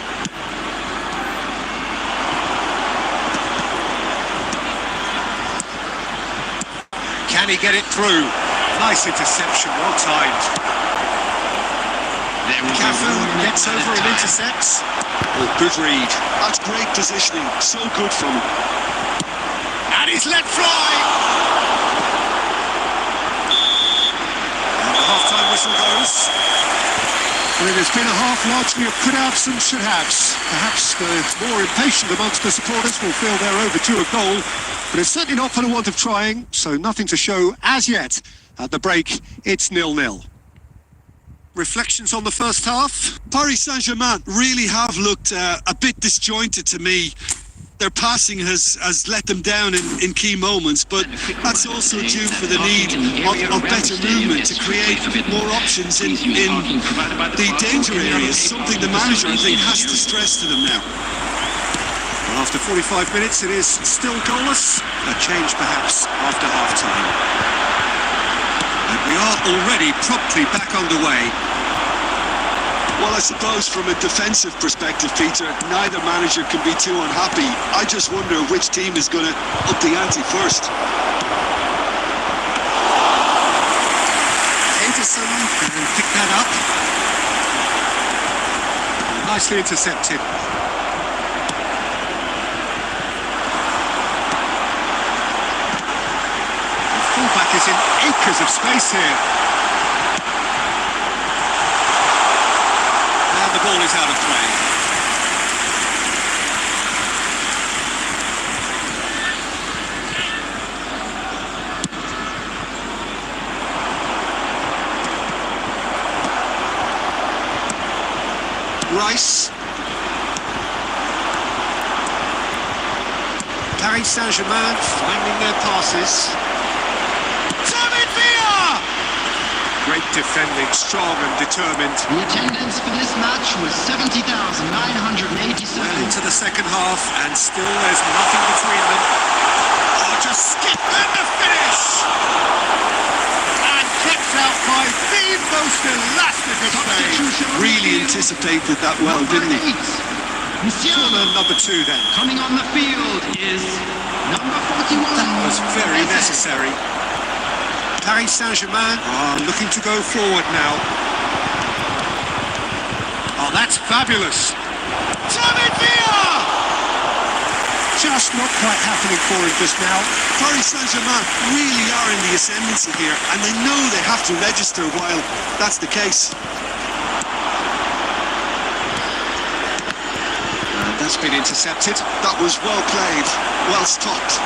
Can he get it through? Nice interception, well timed. Cafu gets over and intercepts. Oh, good read. That's great positioning. So good from him. And he's let fly! And the half-time whistle goes. Well, it has been a half largely of could-haves and should-haves. Perhaps the more impatient amongst the supporters will feel they're overdue a goal, but it's certainly not for the want of trying, so nothing to show as yet. At the break, it's 0-0. Reflections on the first half? Paris Saint-Germain really have looked a bit disjointed to me. Their passing has let them down in key moments, but that's also due for the need of better movement to create more options in the danger areas, something the manager, I think, has to stress to them now. Well, after 45 minutes, it is still goalless. A change, perhaps, after half-time. And we are already promptly back underway. Well, I suppose from a defensive perspective, Peter, neither manager can be too unhappy. I just wonder which team is going to up the ante first. Anderson can pick that up. Nicely intercepted. The fullback is in acres of space here. And the ball is out of play. Rice. Paris Saint-Germain finding their passes. David Villa! Great defending, strong and determined. The attendance for this match was 70,987. Well into the second half, and still there's nothing between them. Oh, just skip and the finish! And kept out by the most elastic of plays. Really anticipated that well, didn't he? Corner number 2 then. Coming on the field is number 41. That was very necessary. Paris Saint-Germain are looking to go forward now. Oh, that's fabulous. David Villa! Just not quite happening for him just now. Paris Saint-Germain really are in the ascendancy here, and they know they have to register while that's the case. That's been intercepted. That was well played, well stopped.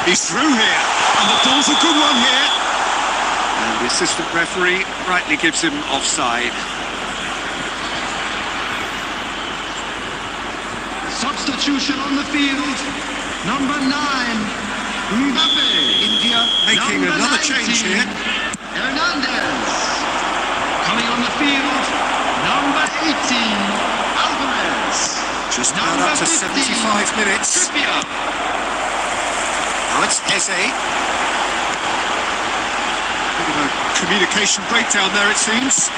He's through here, and the ball's a good one here. And the assistant referee rightly gives him offside. Substitution on the field. Number 9, Mbappe. India making Number another 19, change here. Hernandez. Coming on the field. Number 18, Alvarez. Just about Number up to 15, 75 minutes. Trippier. Now it's Eze. Bit of a communication breakdown there, it seems.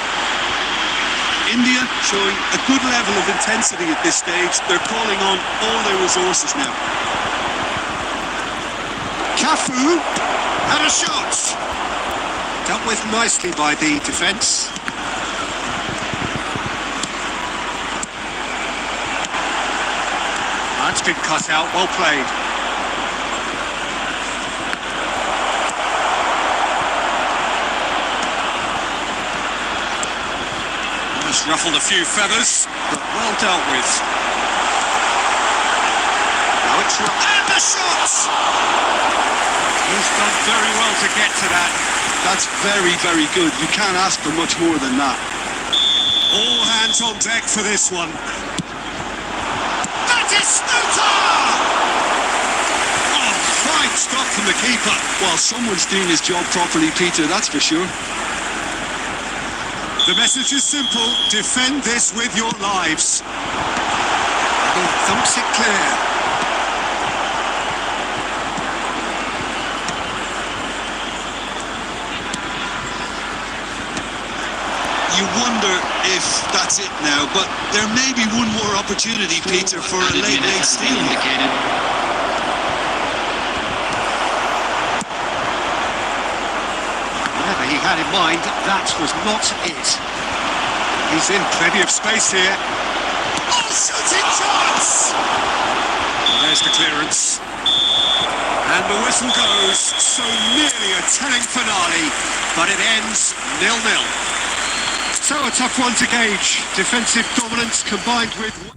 India showing a good level of intensity at this stage. They're calling on all their resources now. Cafu had a shot. Dealt with nicely by the defence. That's been cut out, well played. Just ruffled a few feathers, but well dealt with. Now it's and the shot! He's done very well to get to that. That's very, very good. You can't ask for much more than that. All hands on deck for this one. Oh, fine stop from the keeper. Well, someone's doing his job properly, Peter, that's for sure. The message is simple. Defend this with your lives. He thumps it clear. You wonder if that's it now, but there may be one more opportunity, Peter, for a late steal. Whatever he had in mind, that was not it. He's in plenty of space here. Oh, shooting chance! And there's the clearance. And the whistle goes. So nearly a telling finale, but it ends 0-0. So a tough one to gauge. Defensive dominance combined with...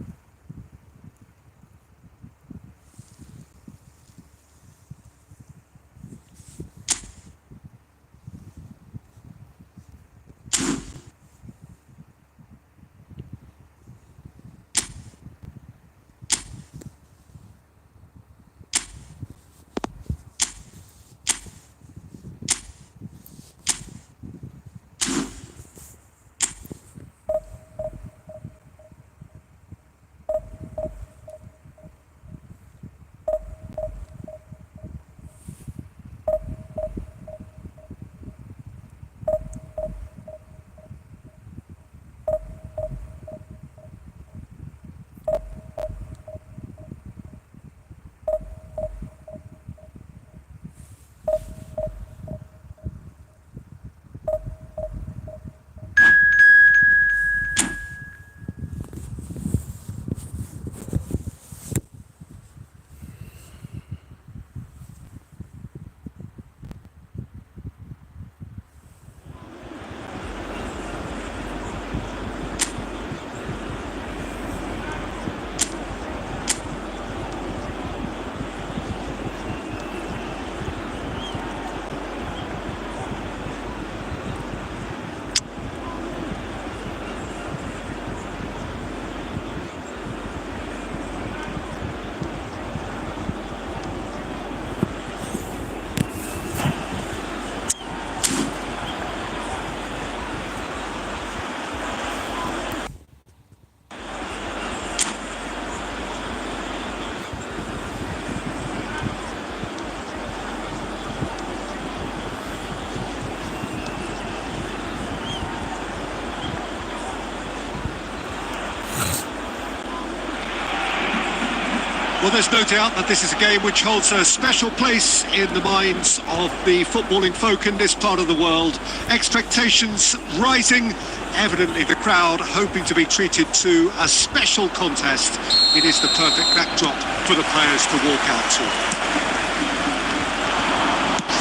Well, there's no doubt that this is a game which holds a special place in the minds of the footballing folk in this part of the world. Expectations rising, evidently the crowd hoping to be treated to a special contest. It is the perfect backdrop for the players to walk out to.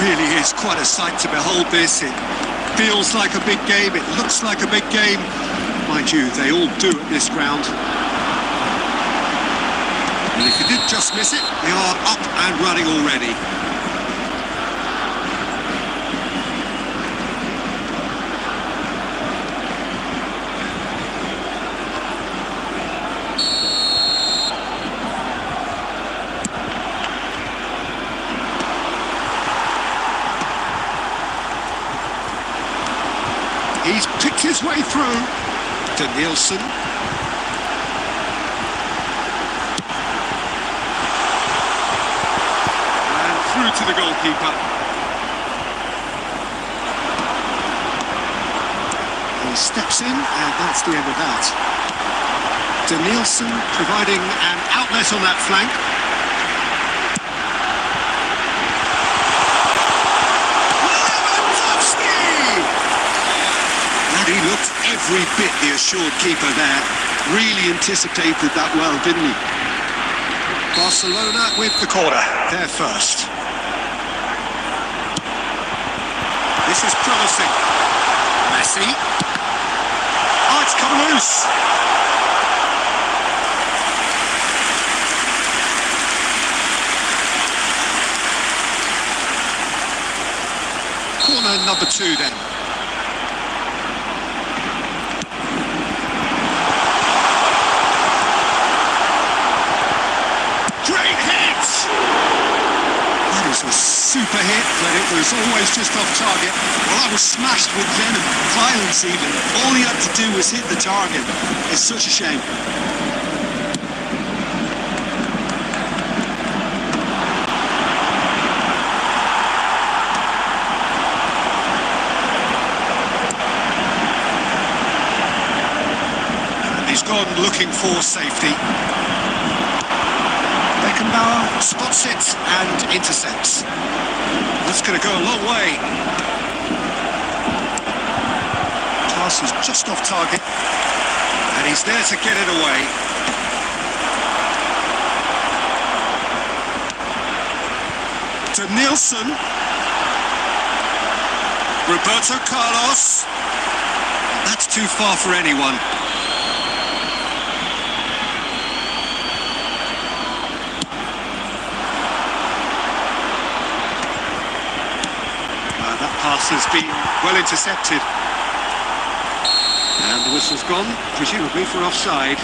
Really is quite a sight to behold this. It feels like a big game, it looks like a big game. Mind you, they all do at this ground. And if you did just miss it, they are up and running already. He's picked his way through to Nielsen. Through to the goalkeeper. He steps in, and that's the end of that. Nielsen providing an outlet on that flank. And he looked every bit the assured keeper there. Really anticipated that well, didn't he? Barcelona with the corner. They're first. This is promising. Messi. Oh, it's come loose. Corner number 2 then. Great hit! That is a super hit, but it was always just off target. Well, that was smashed with venom, violence even. All he had to do was hit the target. It's such a shame. And he's gone looking for safety. Beckenbauer spots it and intercepts. That's going to go a long way. Pass is just off target, and he's there to get it away. To Nielsen. Roberto Carlos. That's too far for anyone. That pass has been well intercepted. And the whistle's gone, presumably for offside.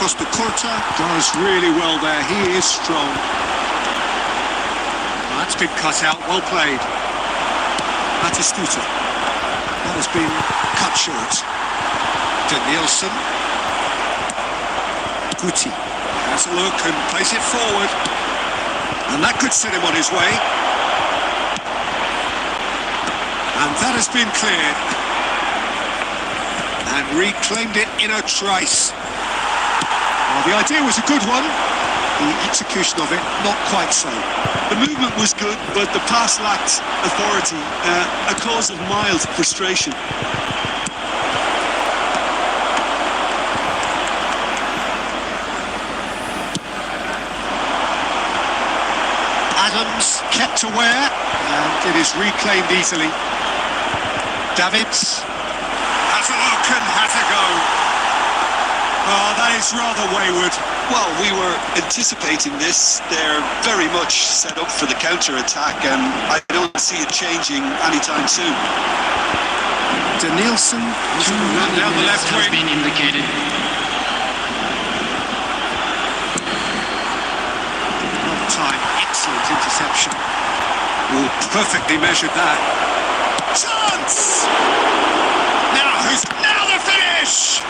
Costa Curta does really well there. He is strong. That's been cut out. Well played. Batistuta. That has been cut short. To Nielsen. Guti has a look and plays it forward. And that could set him on his way. And that has been cleared. And reclaimed it in a trice. Well, the idea was a good one. The execution of it, not quite so. The movement was good, but the pass lacked authority, a cause of mild frustration. Adams kept aware, and it is reclaimed easily. Davids has a look and has a go. Oh, that is rather wayward. Well, we were anticipating this. They're very much set up for the counter-attack, and I don't see it changing anytime soon. To Nielsen, run down the left has wing. been indicated. Half time, excellent interception. Oh, perfectly measured that. Chance! Now the finish!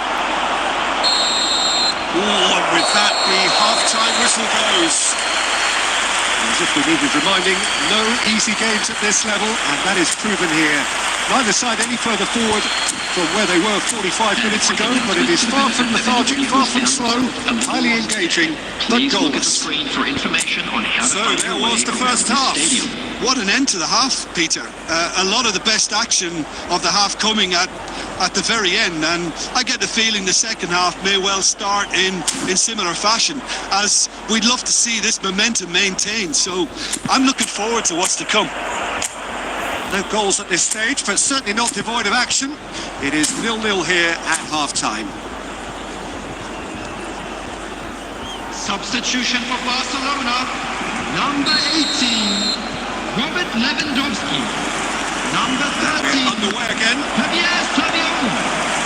Oh, and with that, the half-time whistle goes. We needed reminding, no easy games at this level, and that is proven here. Neither side any further forward from where they were 45 minutes ago, but it is far from lethargic, far from slow, highly engaging, but Please look at the goalless. screen for information on how to So find there your was way the around first the half. stadium. What an end to the half, Peter. A lot of the best action of the half coming at the very end, and I get the feeling the second half may well start in similar fashion, as we'd love to see this momentum maintained. So I'm looking forward to what's to come. No goals at this stage, but certainly not devoid of action. It is 0-0 here at half-time. Substitution for Barcelona. Number 18, Robert Lewandowski. Number We're 13, underway again. Javier Savion.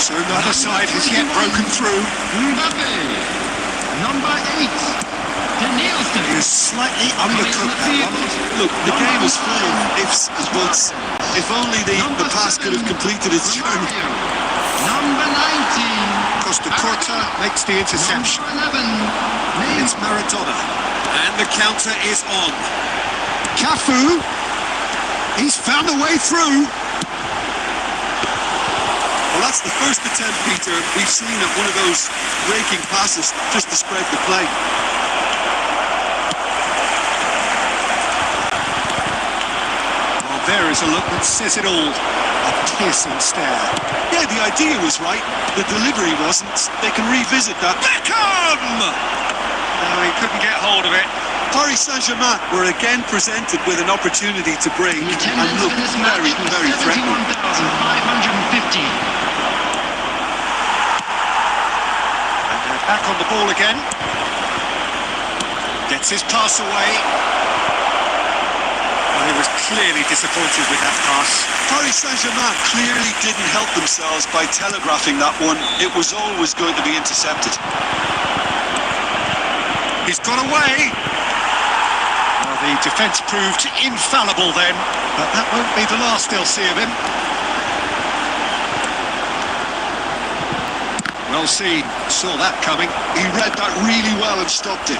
So neither side has yet broken through. Mbappe. Number 8, Danielson. He is slightly undercooked, that one. Look, the game is full of ifs and buts. If only the pass could have completed its journey. Number 19, Costa Curta makes the interception. Number 11, It's Maradona. And the counter is on. Cafu. He's found a way through. Well, that's the first attempt, Peter, we've seen at one of those breaking passes just to spread the play. Well, there is a look that says it all. A piercing stare. Yeah, the idea was right, the delivery wasn't. They can revisit that. Beckham! No, he couldn't get hold of it. Paris Saint-Germain were again presented with an opportunity to break the and attendance look for this match very, was very threatening. 71,550. And they're back on the ball again. Gets his pass away. Well, he was clearly disappointed with that pass. Paris Saint-Germain clearly didn't help themselves by telegraphing that one. It was always going to be intercepted. He's got away. Well, the defence proved infallible then, but that won't be the last they'll see of him. Well seen, saw that coming. He read that really well and stopped it.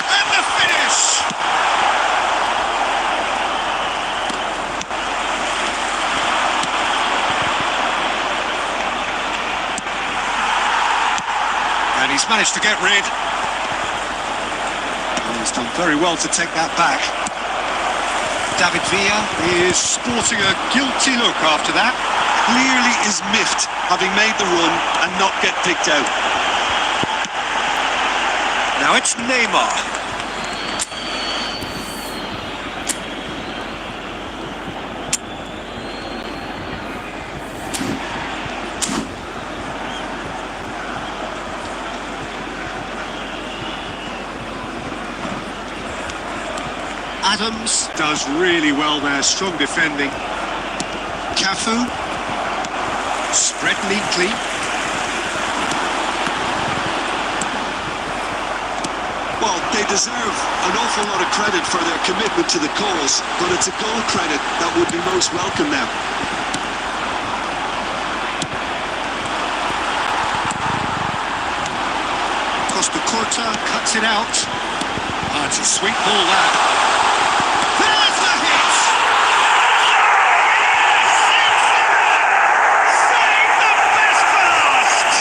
And the finish! And he's managed to get rid. And he's done very well to take that back. David Villa is sporting a guilty look after that. Clearly is miffed having made the run and not get picked out. Now it's Neymar. Adams does really well there, strong defending. Cafu, spread neatly. Well, they deserve an awful lot of credit for their commitment to the cause, but it's a goal credit that would be most welcome now. Costa Curta cuts it out. Ah, it's a sweet ball that. There's the hit! Save the best for last!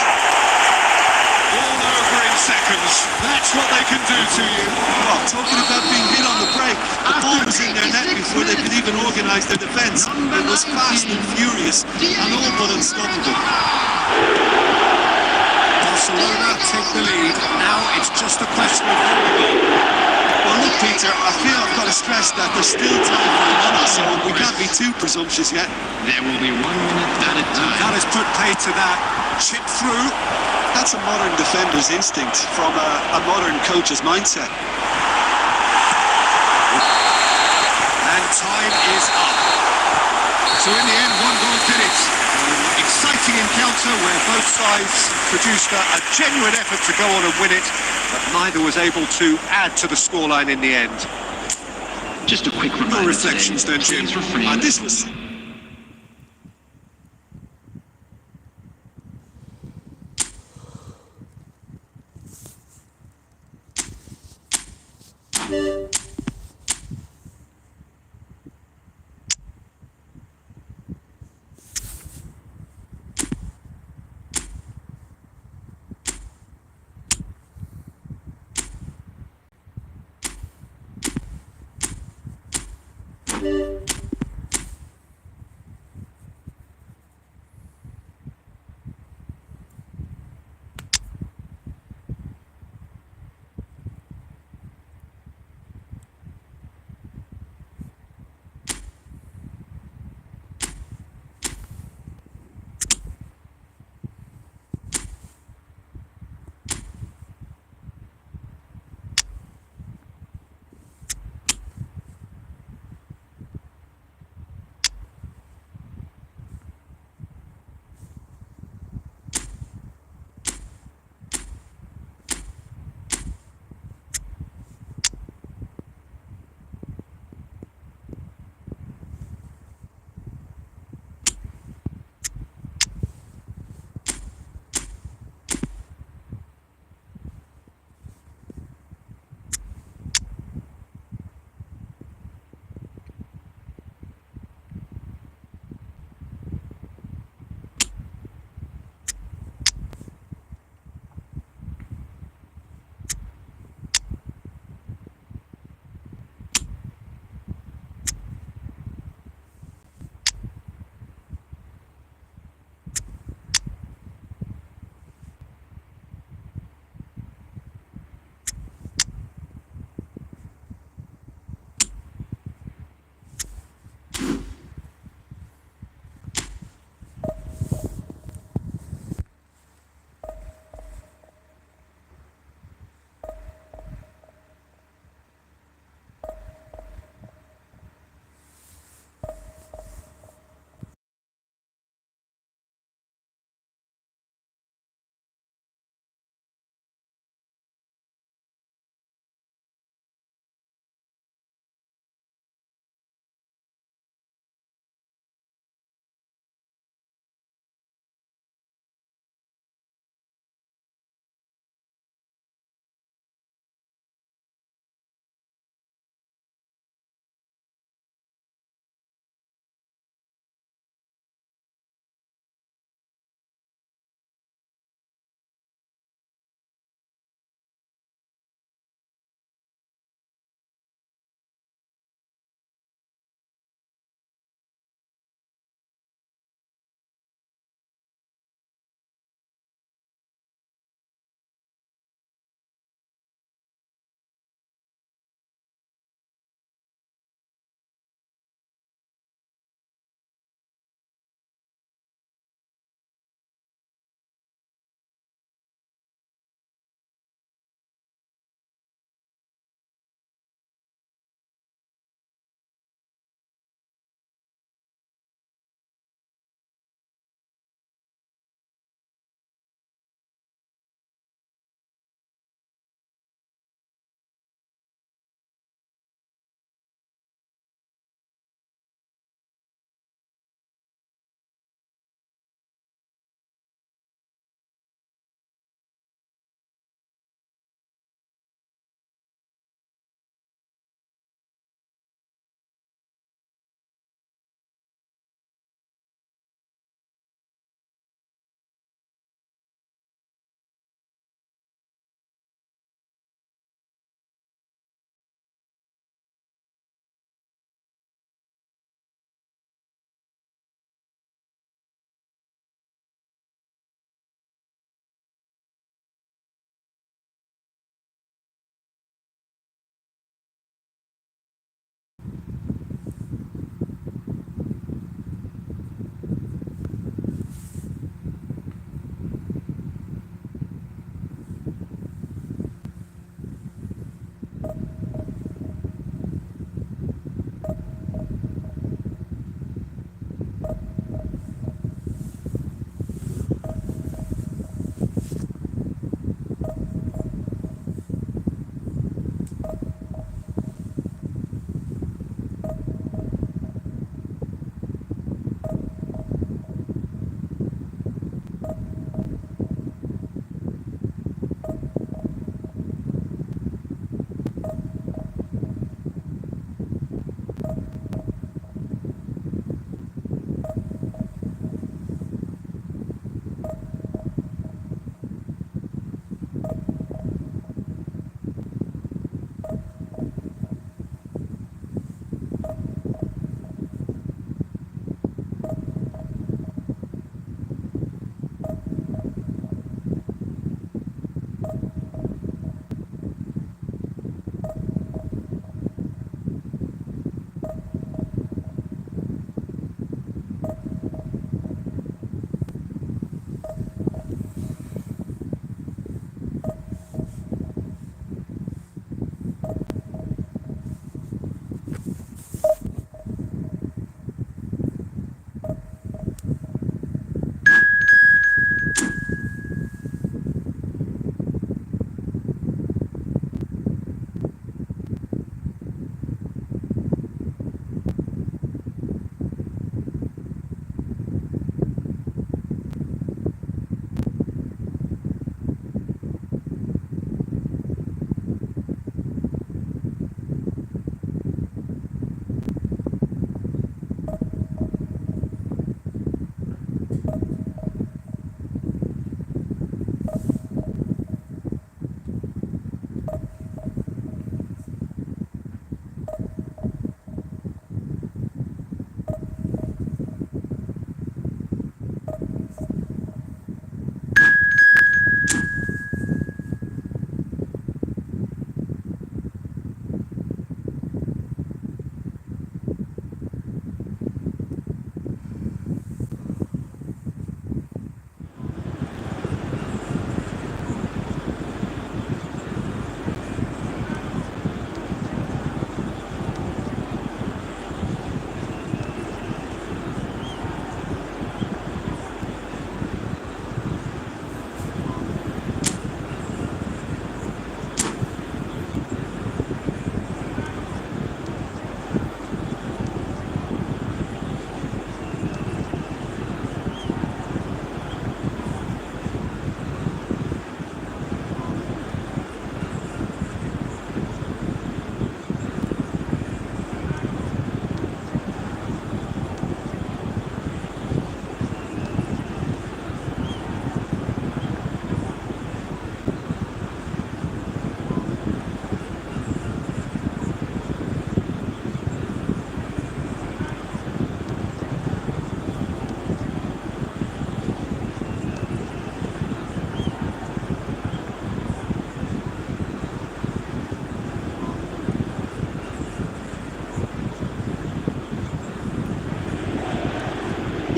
All over in seconds. That's what they can do to you. Well, talking about being hit on the break, the ball was in their net before they could even organise their defence. It was fast and furious and all but unstoppable. Barcelona take the lead. Now it's just a question of holding on. Well, look, Peter, I feel I've got to stress that there's still time for another, so we can't be too presumptuous yet. There will be 1 minute at a time. That has put paid to that. Chip through. That's a modern defender's instinct from a modern coach's mindset. And time is up. So in the end, one goal did it. An exciting encounter where both sides produced a genuine effort to go on and win it, but neither was able to add to the scoreline in the end. Just a quick reminder. No reflections today, then, Jim. please refrain And this was...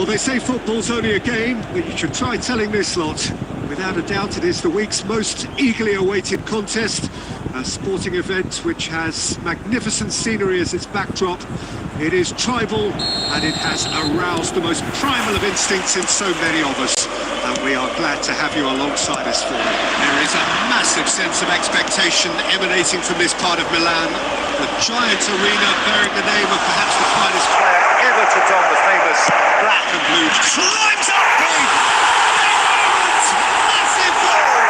Well, they say football's only a game, but you should try telling this lot. Without a doubt, it is the week's most eagerly awaited contest, a sporting event which has magnificent scenery as its backdrop. It is tribal, and it has aroused the most primal of instincts in so many of us. And we are glad to have you alongside us for it. There is a massive sense of expectation emanating from this part of Milan. The giant arena bearing the name of perhaps the finest player ever to don the famous black and blue. Climbs up big! Massive goal!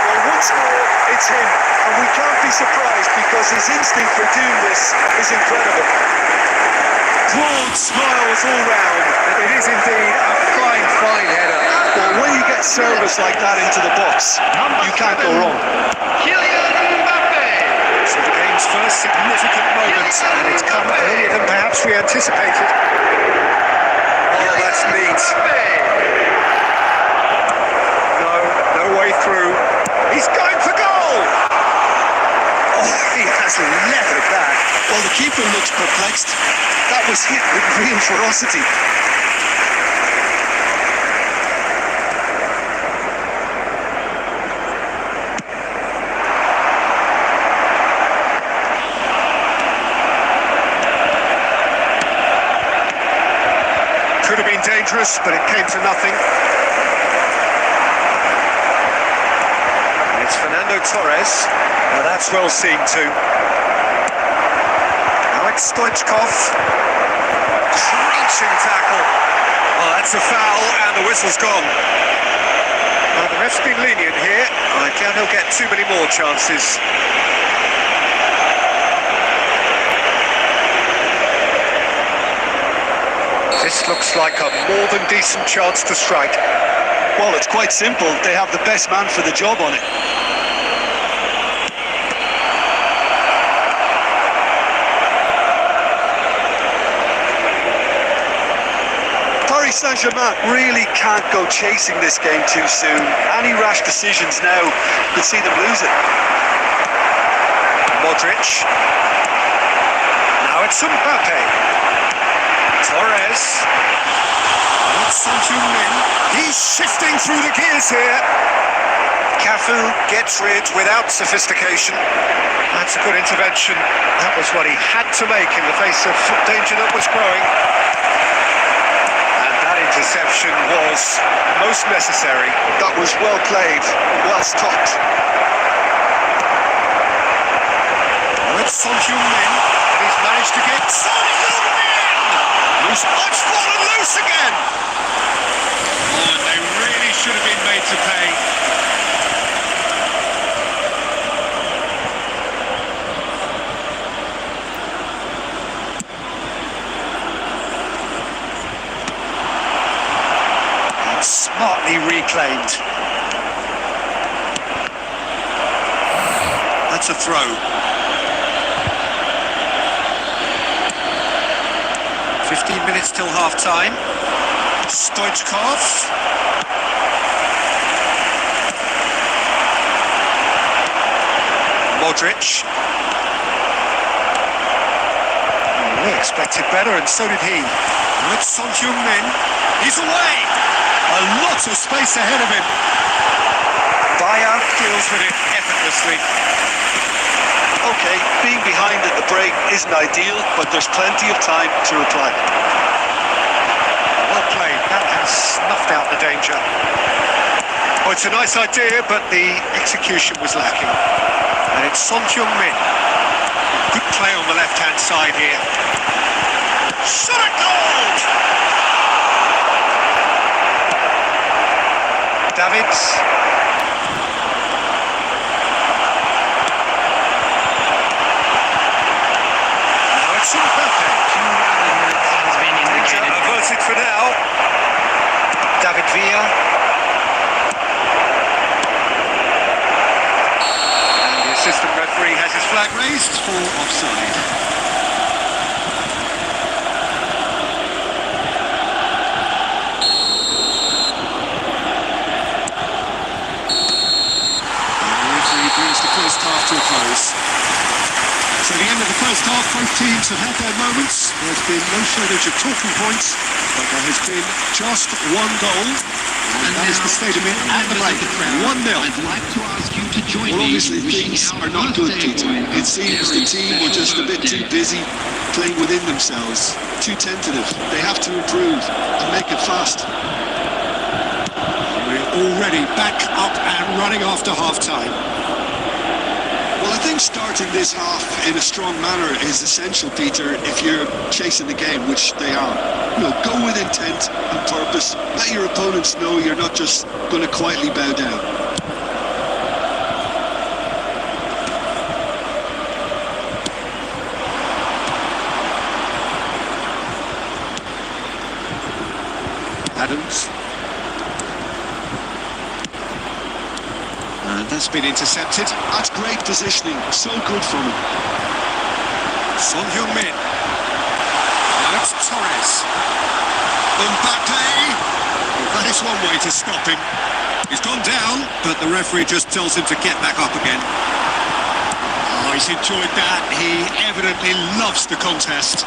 Well, once more, it's him, and we can't be surprised because his instinct for doing this is incredible. Broad smiles all round. It is indeed a fine header. Well, when you get service like that into the box, you can't go wrong. So the game's first significant moment, and it's come earlier than perhaps we anticipated. Oh, that's neat. No way through. He's going for goal! Oh, he has leathered that. Well, the keeper looks perplexed. That was hit with real ferocity. Could have been dangerous, but it came to nothing. And it's Fernando Torres. Now that's well seen too. Alex Stoichkov. Crunching tackle. Oh, that's a foul, and the whistle's gone. Well, the ref's been lenient here. I doubt he'll get too many more chances. This looks like a more than decent chance to strike. Well, it's quite simple. They have the best man for the job on it. Paris Saint-Germain really can't go chasing this game too soon. Any rash decisions now could see them lose it. Modric. Now it's Mbappe. Torres. Son Heung-min. He's shifting through the gears here. Cafu gets rid without sophistication. That's a good intervention. That was what he had to make in the face of danger that was growing. And that interception was most necessary. That was well played, well stopped. Oh, it's Son Heung-min, and he's managed to get Son Heung-min! Who's fallen loose again! Oh, and they really should have been made to pay. It's smartly reclaimed. That's a throw. 15 minutes till half-time. Stoichkov. Modric. We expected better, and so did he. With Son Heung-min. He's away! A lot of space ahead of him. Bayer Deals with it effortlessly. Okay, being behind at the break isn't ideal, but there's plenty of time to reply. Well played. That has snuffed out the danger. Oh, it's a nice idea, but the execution was lacking. And it's Son Heung-min. Good play on the left-hand side here. Shot at goal! Davids. Averted for now. David Villa. And the assistant referee has his flag raised for offside. And the referee brings the first half to a close. So the end of the first half, both teams have had their moments. There's been no shortage of talking points, but there has been just one goal. And that is the state of it at the break. 1-0. I'd like to ask you to join Well, me obviously in wishing things our are not good, birthday Peter. boy a It seems the very team were just a bit too special busy playing within themselves, too tentative. They have to improve and make it fast. We're already back up and running after half-time. Well, I think starting this half in a strong manner is essential, Peter, if you're chasing the game, which they are. You know, go with intent and purpose. Let your opponents know you're not just going to quietly bow down. Adams. And that's been intercepted. That's great positioning. So good from him. Son Heung-min. Now it's Torres. Mbappe. Well, that is one way to stop him. He's gone down, but the referee just tells him to get back up again. Oh, he's enjoyed that. He evidently loves the contest.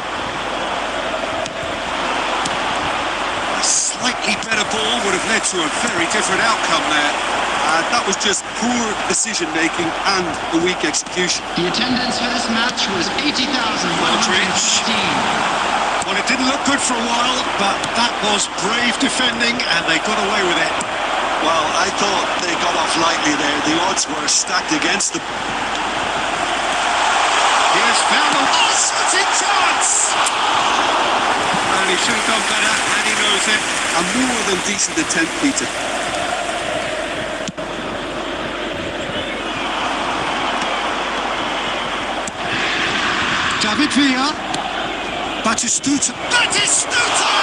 A slightly better ball would have led to a very different outcome there. That was just poor decision-making and a weak execution. The attendance for this match was 80,115. Well, it didn't look good for a while, but that was brave defending, and they got away with it. Well, I thought they got off lightly there. The odds were stacked against them. He has found a shooting chance! And he should have done better, and he knows it. A more than decent attempt, Peter. David Villa. Batistuta. Batistuta!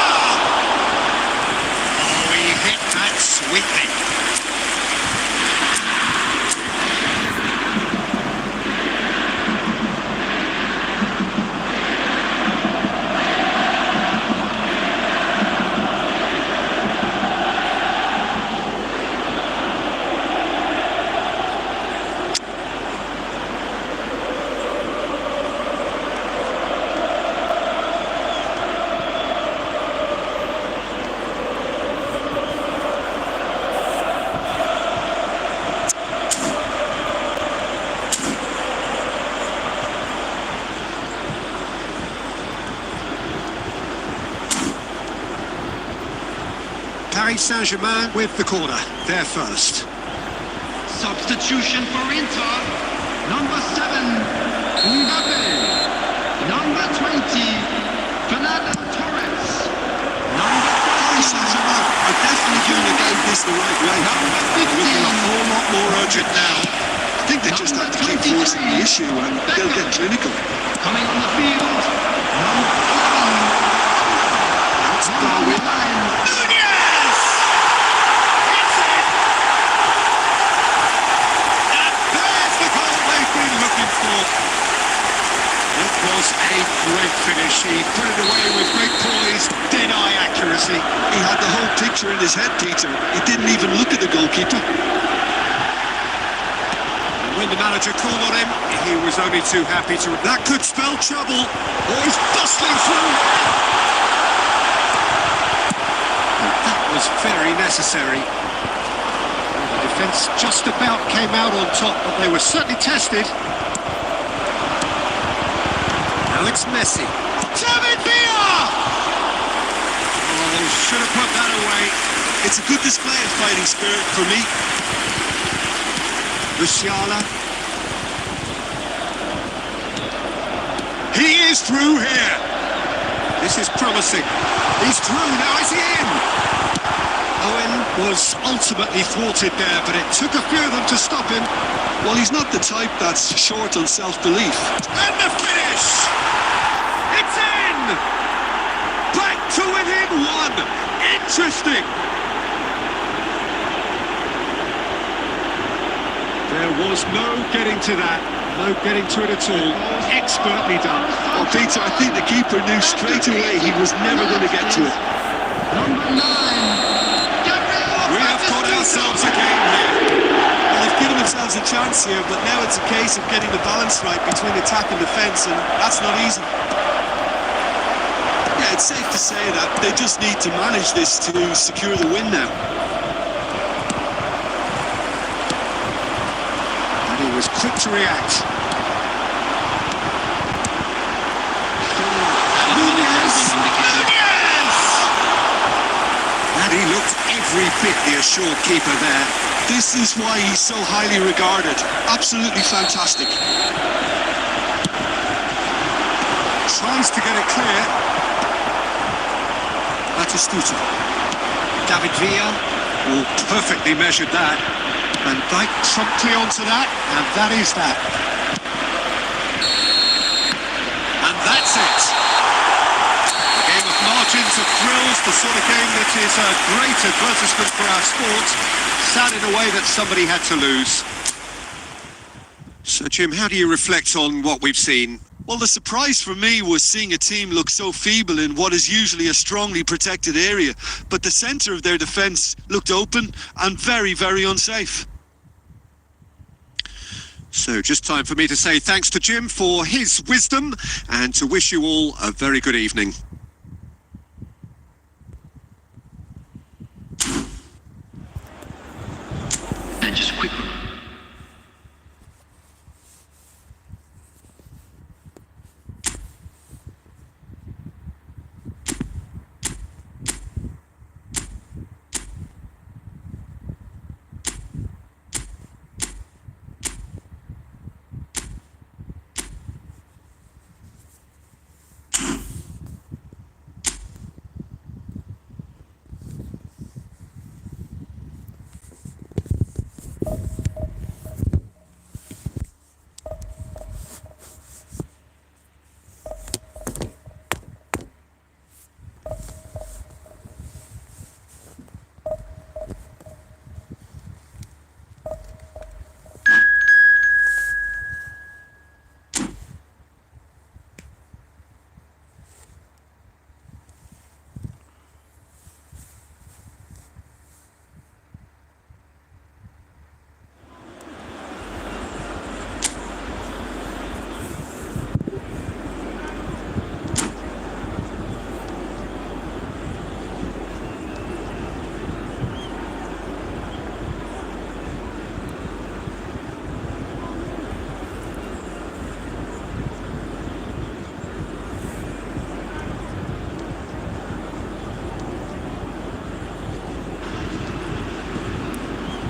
Oh, he hit that sweetly. Paris Saint-Germain with the corner. They're first. Substitution for Inter. Number 7, Mbappe. Number 20, Fernando Torres. Number Paris Saint-Germain are definitely doing the game this the right way. Looking a whole lot more urgent now. I think they just have to keep forcing the issue and they'll get clinical. coming on the field. Number 11. That's Darwin. Nunez! There's the goal they've been looking for. It was a great finish. He put it away with great poise, dead-eye accuracy. He had the whole picture in his head, Peter. He didn't even look at the goalkeeper. When the manager called on him, he was only too happy to... That could spell trouble. Oh, he's bustling through. And that was very necessary. The defence just about came out on top, but they were certainly tested. Now it's Messi. David Villa! Oh, should have put that away. It's a good display of fighting spirit for me. Musiala. He is through here. This is promising. He's through. Now is he in? Owen was ultimately thwarted there, but it took a few of them to stop him. Well, he's not the type that's short on self-belief. And the finish! It's in! Back to within one. Interesting. There was no getting to that, no getting to it at all. Expertly done. Well, Peter, I think the keeper knew straight away he was never going to get to it. Number 9. We have got ourselves a game here. Well, they've given themselves a chance here, but now it's a case of getting the balance right between attack and defence, and that's not easy. Yeah, it's safe to say that they just need to manage this to secure the win now. And he was quick to react. And he looked every bit the assured keeper there. This is why he's so highly regarded. Absolutely fantastic. Tries to get it clear. Batistuta. David Villa. Oh, perfectly measured that. Van Dijk promptly onto that, and that is that. And that's it. A game of margins, of thrills, the sort of game that is a great advertisement for our sport. Sad in a way that somebody had to lose. So, Jim, how do you reflect on what we've seen? Well, the surprise for me was seeing a team look so feeble in what is usually a strongly protected area. But the centre of their defence looked open and very, very unsafe. So just time for me to say thanks to Jim for his wisdom and to wish you all a very good evening. And just quick.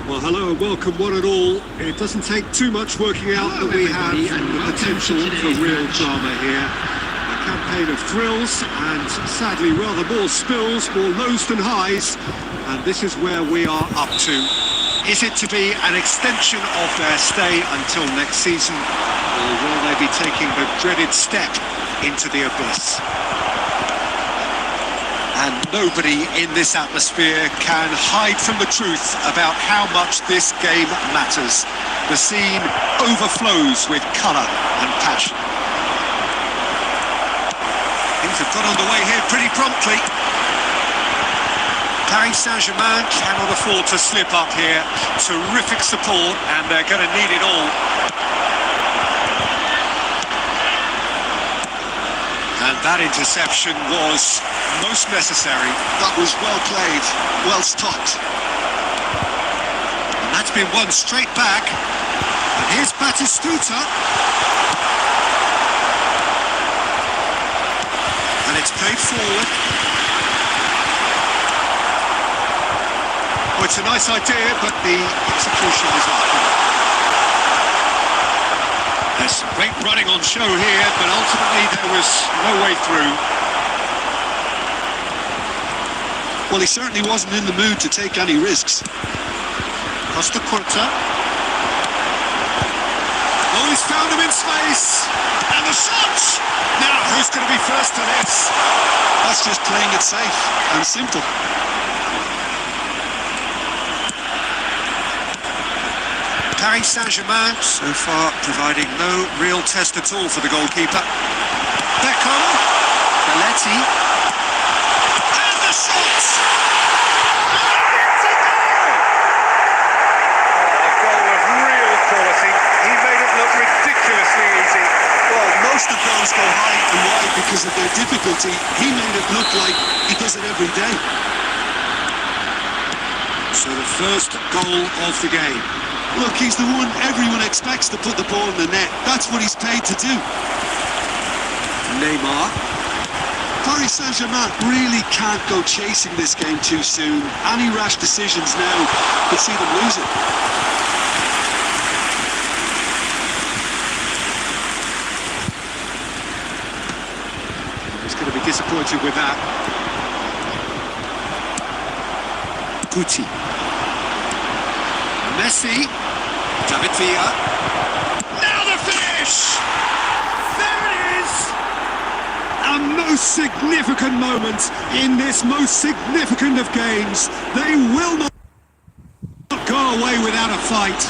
Well, hello and welcome one and all. It doesn't take too much working out that we have the potential for real drama here. A campaign of thrills and sadly rather more spills, more lows than highs. And this is where we are up to. Is it to be an extension of their stay until next season? Or will they be taking the dreaded step into the abyss? And nobody in this atmosphere can hide from the truth about how much this game matters. The scene overflows with colour and passion. Things have got underway here pretty promptly. Paris Saint-Germain cannot afford to slip up here. Terrific support, and they're going to need it all. And that interception was most necessary. That was well played, well stopped. And that's been won straight back. And here's Batistuta. And it's played forward. Oh, it's a nice idea, but the execution is up. There's some great running on show here, but ultimately there was no way through. Well, he certainly wasn't in the mood to take any risks. Costa Curta. Oh, he's found him in space. And the shot! Now, who's going to be first to this? That's just playing it safe and simple. Paris Saint-Germain so far providing no real test at all for the goalkeeper. Beckham, Belletti, and the shot! A goal of real because of their difficulty. He made it look like he does it every day. So the first goal of the game. Look, he's the one everyone expects to put the ball in the net. That's what he's paid to do. Neymar. Paris Saint-Germain really can't go chasing this game too soon. Any rash decisions now could see them lose it. He's going to be disappointed with that. Guti. Messi. David Villa. Now the finish! There it is! A most significant moment in this most significant of games. They will not go away without a fight.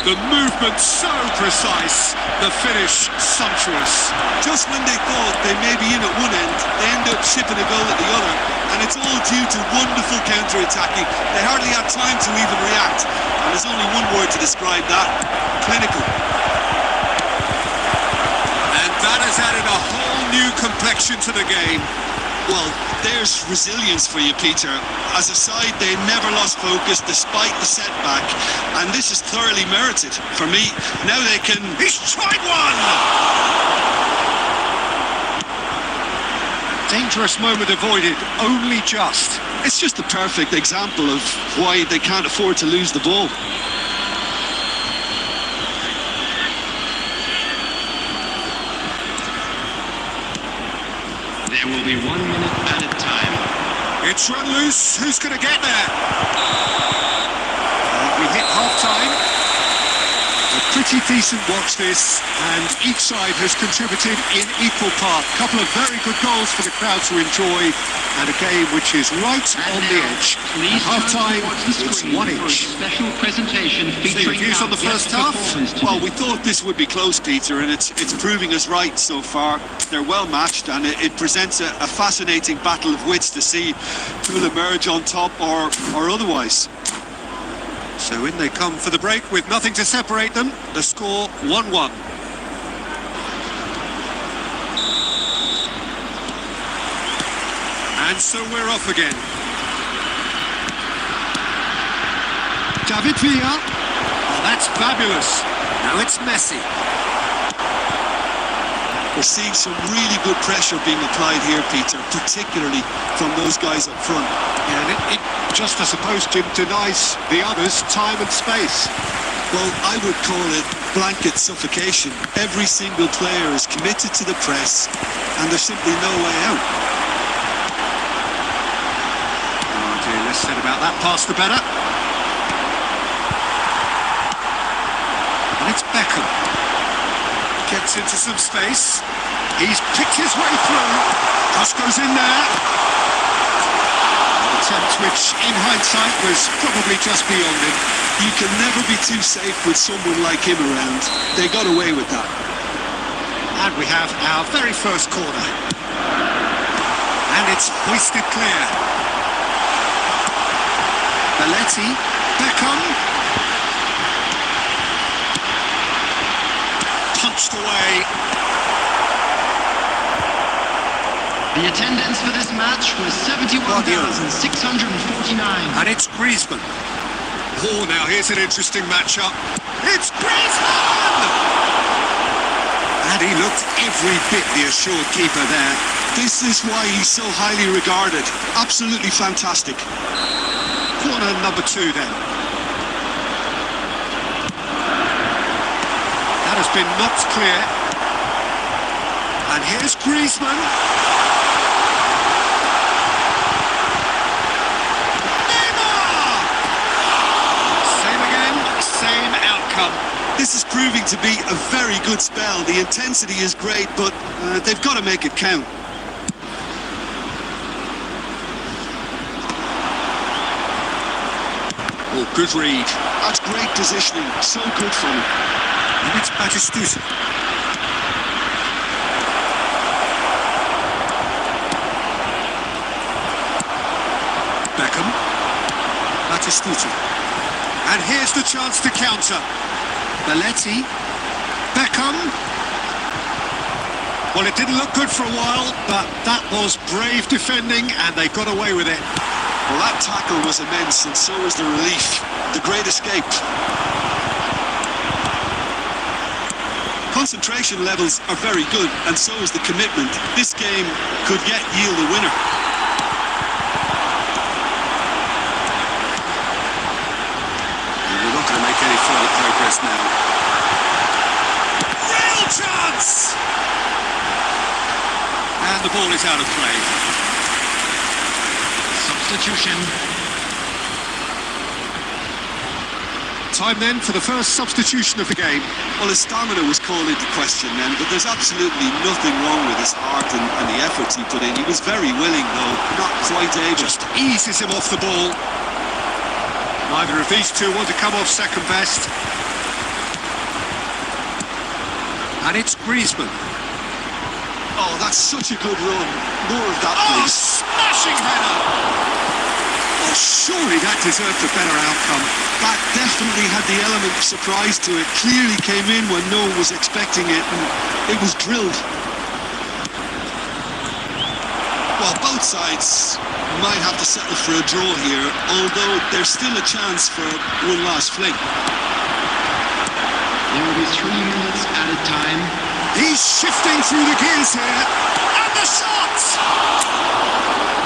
The movement so precise, the finish sumptuous. Just when they thought they may be in at one end, they end up shipping a goal at the other. And it's all due to wonderful counter-attacking. They hardly had time to even react. And there's only one word to describe that: clinical. And that has added a whole new complexion to the game. Well, there's resilience for you, Peter. As a side, they never lost focus despite the setback. And this is thoroughly merited. For me, now they can... He's tried one! Dangerous moment avoided, only just. It's just a perfect example of why they can't afford to lose the ball. There will be 1 minute added time. It's run loose. Who's going to get there? We hit half-time. A pretty decent watch this, and each side has contributed in equal part. A couple of very good goals for the crowd to enjoy, and a game which is right on the edge. At half-time, it's 1 inch. Special presentation featuring views on the first half? Well, we thought this would be close, Peter, and it's proving us right so far. They're well matched, and it presents a fascinating battle of wits to see who'll emerge on top or otherwise. So in they come for the break with nothing to separate them. The score 1-1. And so we're off again. David Villa. Oh, that's fabulous. Now it's Messi. We're seeing some really good pressure being applied here, Peter, particularly from those guys up front. Yeah, and it just, I suppose, Jim, denies the others time and space. Well, I would call it blanket suffocation. Every single player is committed to the press, and there's simply no way out. Oh dear, less said about that pass the better. And it's Beckham. Gets into some space. He's picked his way through. Cross goes in there. An attempt which, in hindsight, was probably just beyond him. You can never be too safe with someone like him around. They got away with that. And we have our very first corner. And it's hoisted clear. Belletti, Beckham. Punched away. The attendance for this match was 71,649. And it's Griezmann. Oh, now here's an interesting matchup. It's Griezmann! And he looked every bit the assured keeper there. This is why he's so highly regarded. Absolutely fantastic. Corner number 2 then. That has been knocked clear. And here's Griezmann. Neymar! Same again, same outcome. This is proving to be a very good spell. The intensity is great, but they've got to make it count. Oh, good read. That's great positioning. So good from him. And it's Batistuta. Beckham. Batistuta. And here's the chance to counter. Belletti. Beckham. Well, it didn't look good for a while, but that was brave defending, and they got away with it. Well, that tackle was immense, and so was the relief. The great escape. Concentration levels are very good, and so is the commitment. This game could yet yield a winner. And we're not going to make any further progress now. Real chance! And the ball is out of play. Substitution. Time then for the first substitution of the game. Well, his stamina was called into question then, but there's absolutely nothing wrong with his heart and the efforts he put in. He was very willing, though, not quite able. Just eases him off the ball. Neither of these two want to come off second best. And it's Griezmann. Oh, that's such a good run. More of that, Oh, please. smashing header! Oh, surely that deserved a better outcome. That definitely had the element of surprise to it. Clearly came in when no one was expecting it, and it was drilled. Well, both sides might have to settle for a draw here, although there's still a chance for one last fling. There will be 3 minutes added time. He's shifting through the gears here. And the shot!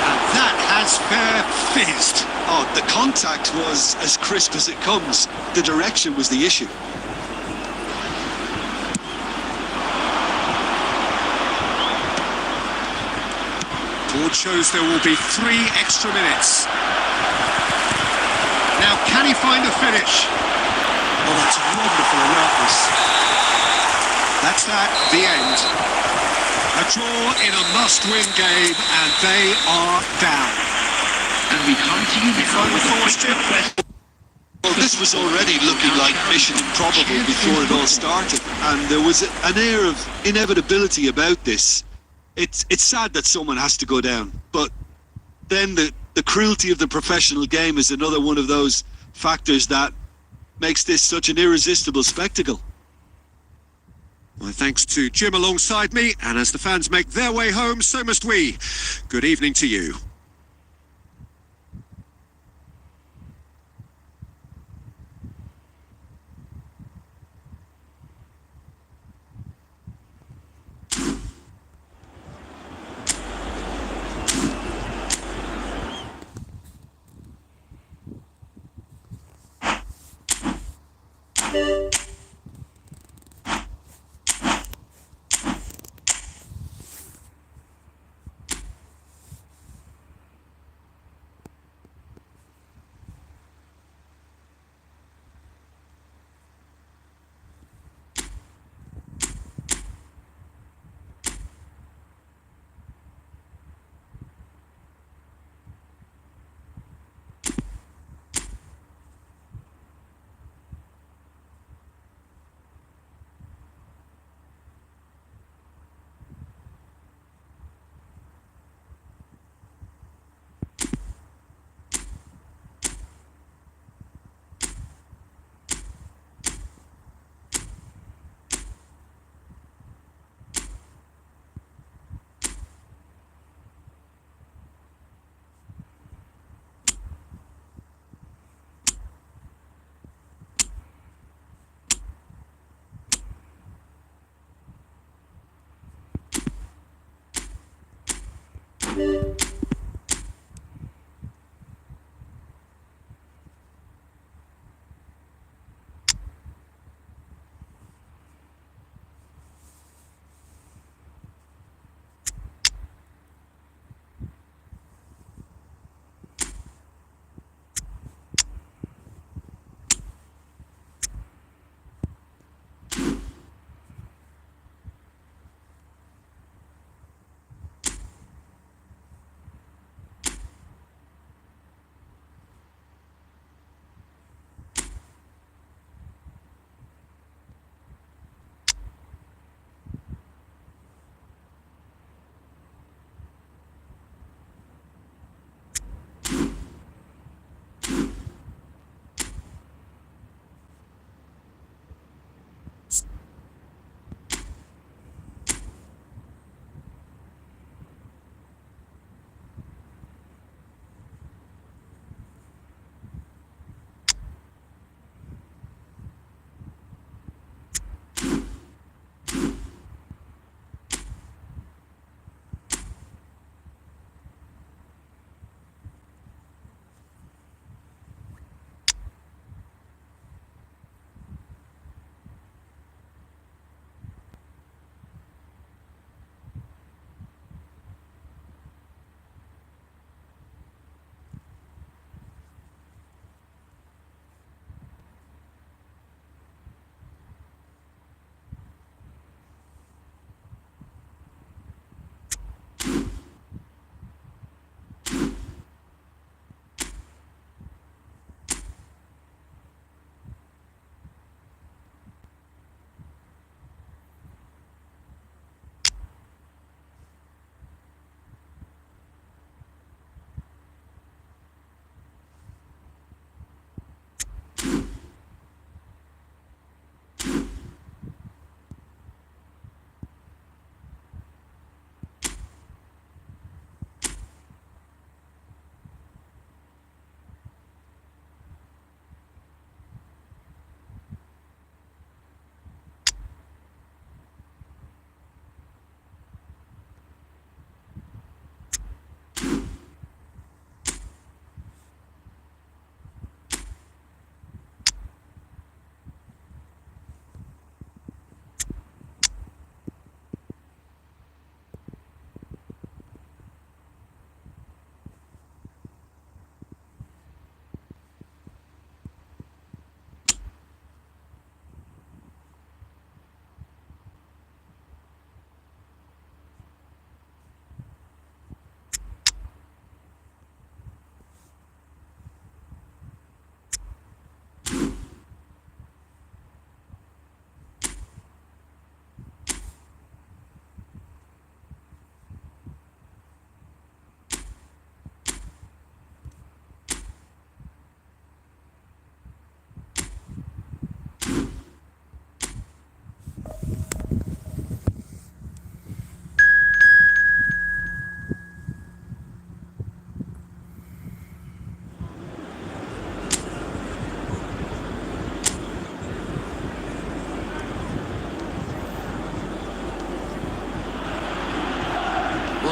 And that has fair fizzed. Oh, the contact was as crisp as it comes. The direction was the issue. Board shows there will be 3 extra minutes. Now, can he find the finish? Oh, that's wonderful alertness. That's that, the end. A draw in a must-win game, and they are down. And we come to you now Final with a thoughts, quick Jim? request. Well, this was already looking like mission improbable before it all started, and there was an air of inevitability about this. It's sad that someone has to go down, but then the cruelty of the professional game is another one of those factors that makes this such an irresistible spectacle. My thanks to Jim alongside me, and as the fans make their way home, so must we. Good evening to you.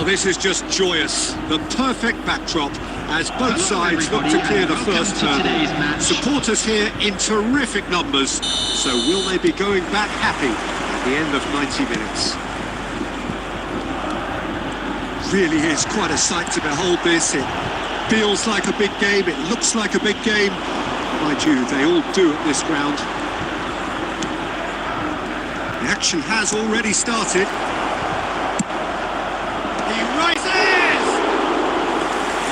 Well, this is just joyous. The perfect backdrop as both sides look to clear the first hurdle. Supporters here in terrific numbers. So will they be going back happy at the end of 90 minutes? Really is quite a sight to behold this. It feels like a big game. It looks like a big game. Mind you, they all do at this ground. The action has already started. He rises!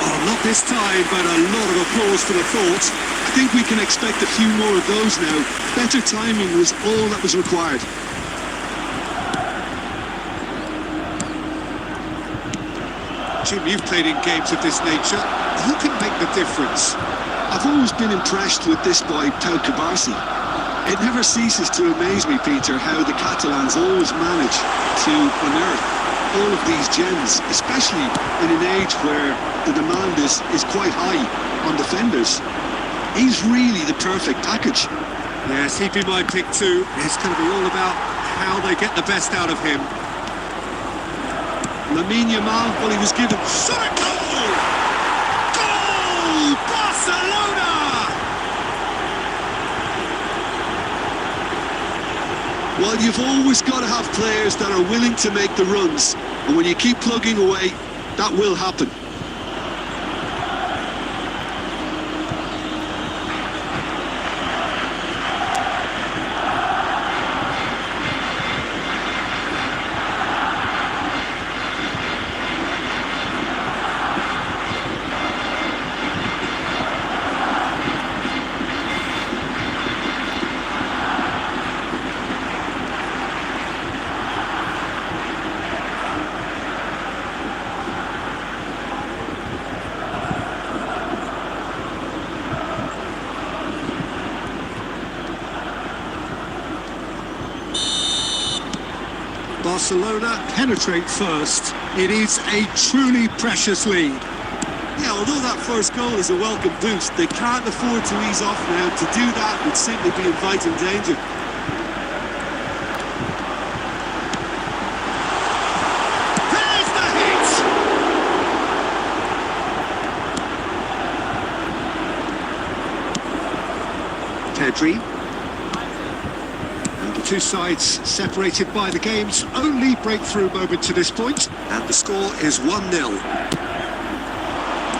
Oh, not this time, but a lot of applause for the thought. I think we can expect a few more of those now. Better timing was all that was required. Jim, you've played in games of this nature. Who can make the difference? I've always been impressed with this boy, Pau Cubarsí. It never ceases to amaze me, Peter, how the Catalans always manage to unearth all of these gems, especially in an age where the demand is quite high on defenders. He's really the perfect package. Yes, he'd be my pick too. It's going to be all about how they get the best out of him. Lamine Yamal, well, he was given... Shot a goal! Goal! Barcelona! Well, you've always got to have players that are willing to make the runs. And when you keep plugging away, that will happen. Barcelona penetrate first. It is a truly precious lead. Yeah, although that first goal is a welcome boost, they can't afford to ease off now. To do that would simply be inviting danger. There's the hit! Pedri. Two sides separated by the game's only breakthrough moment to this point, and the score is 1-0.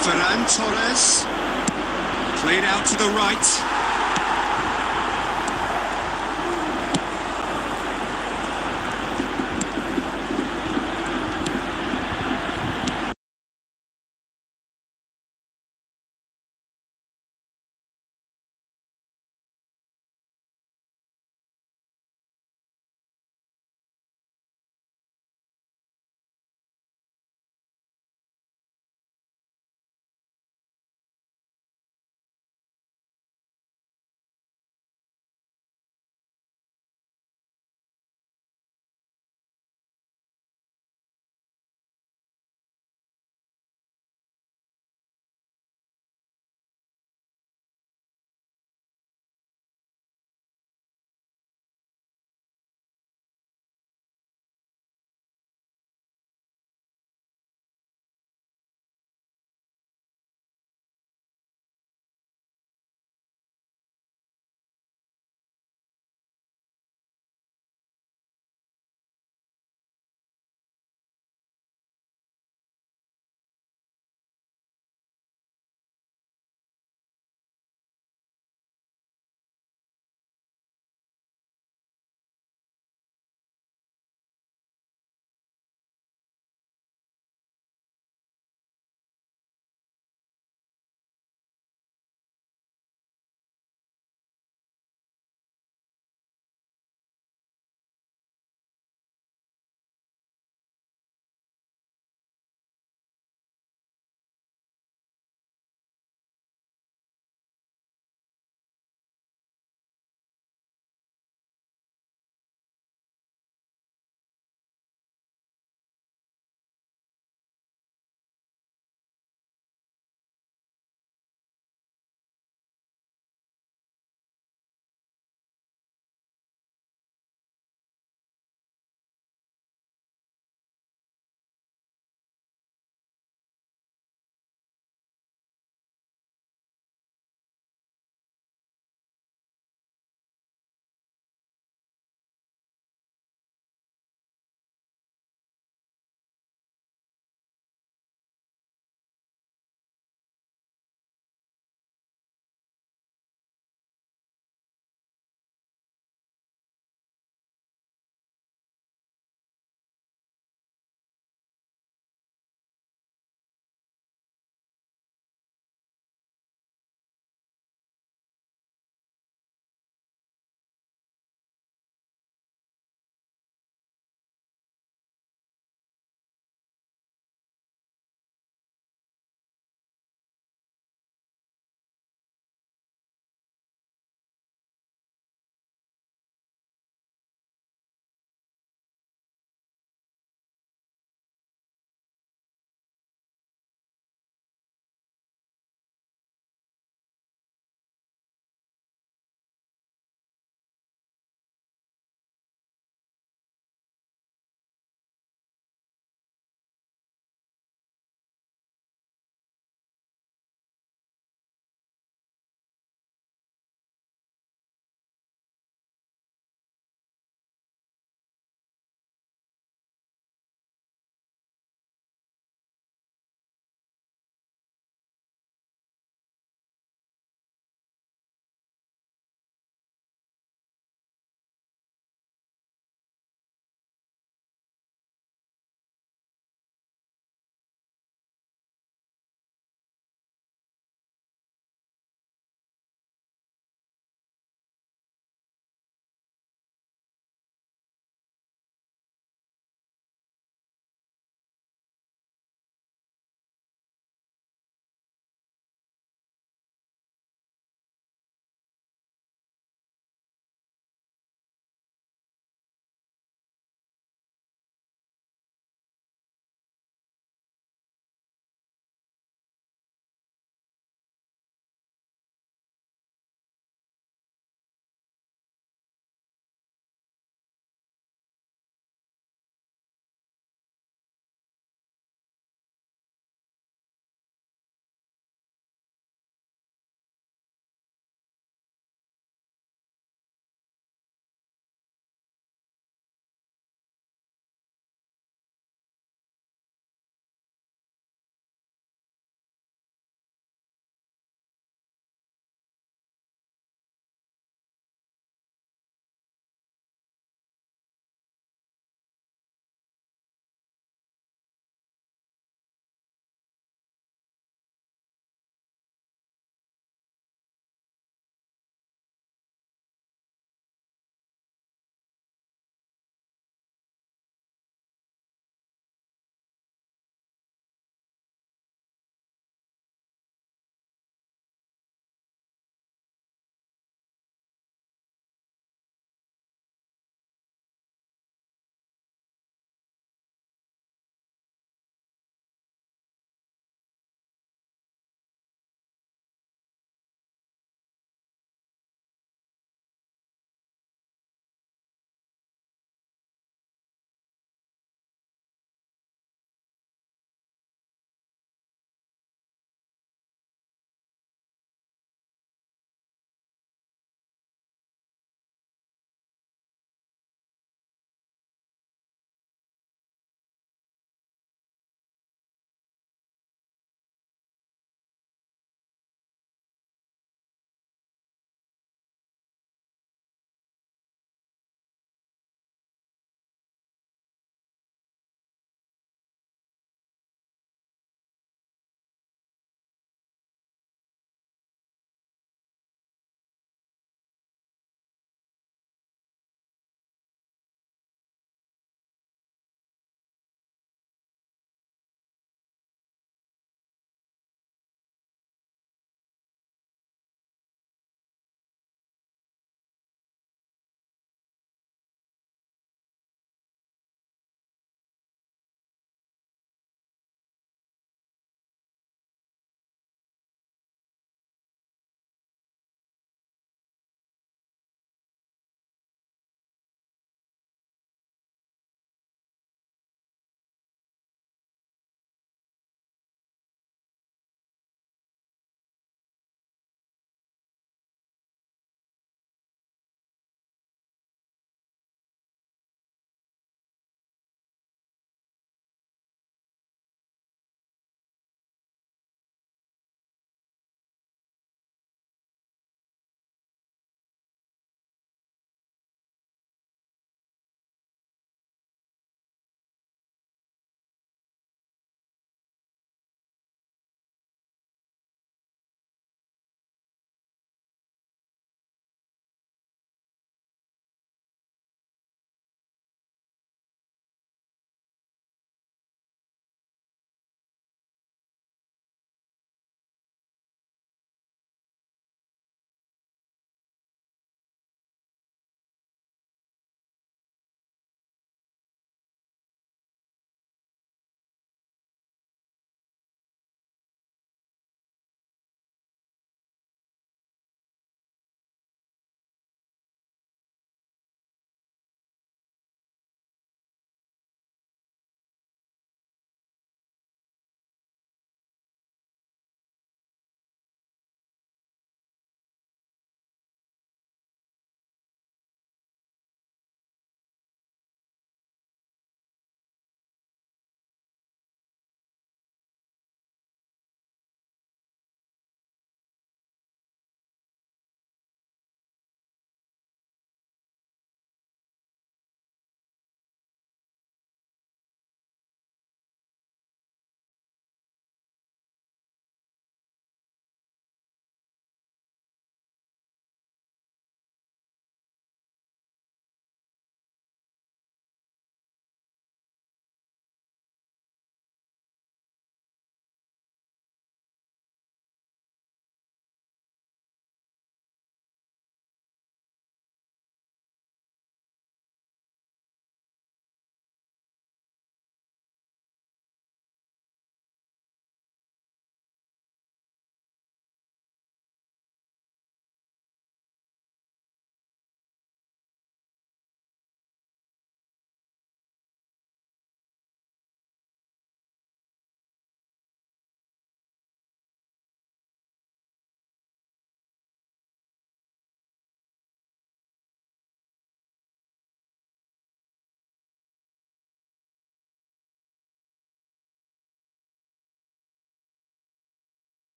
Ferran Torres played out to the right.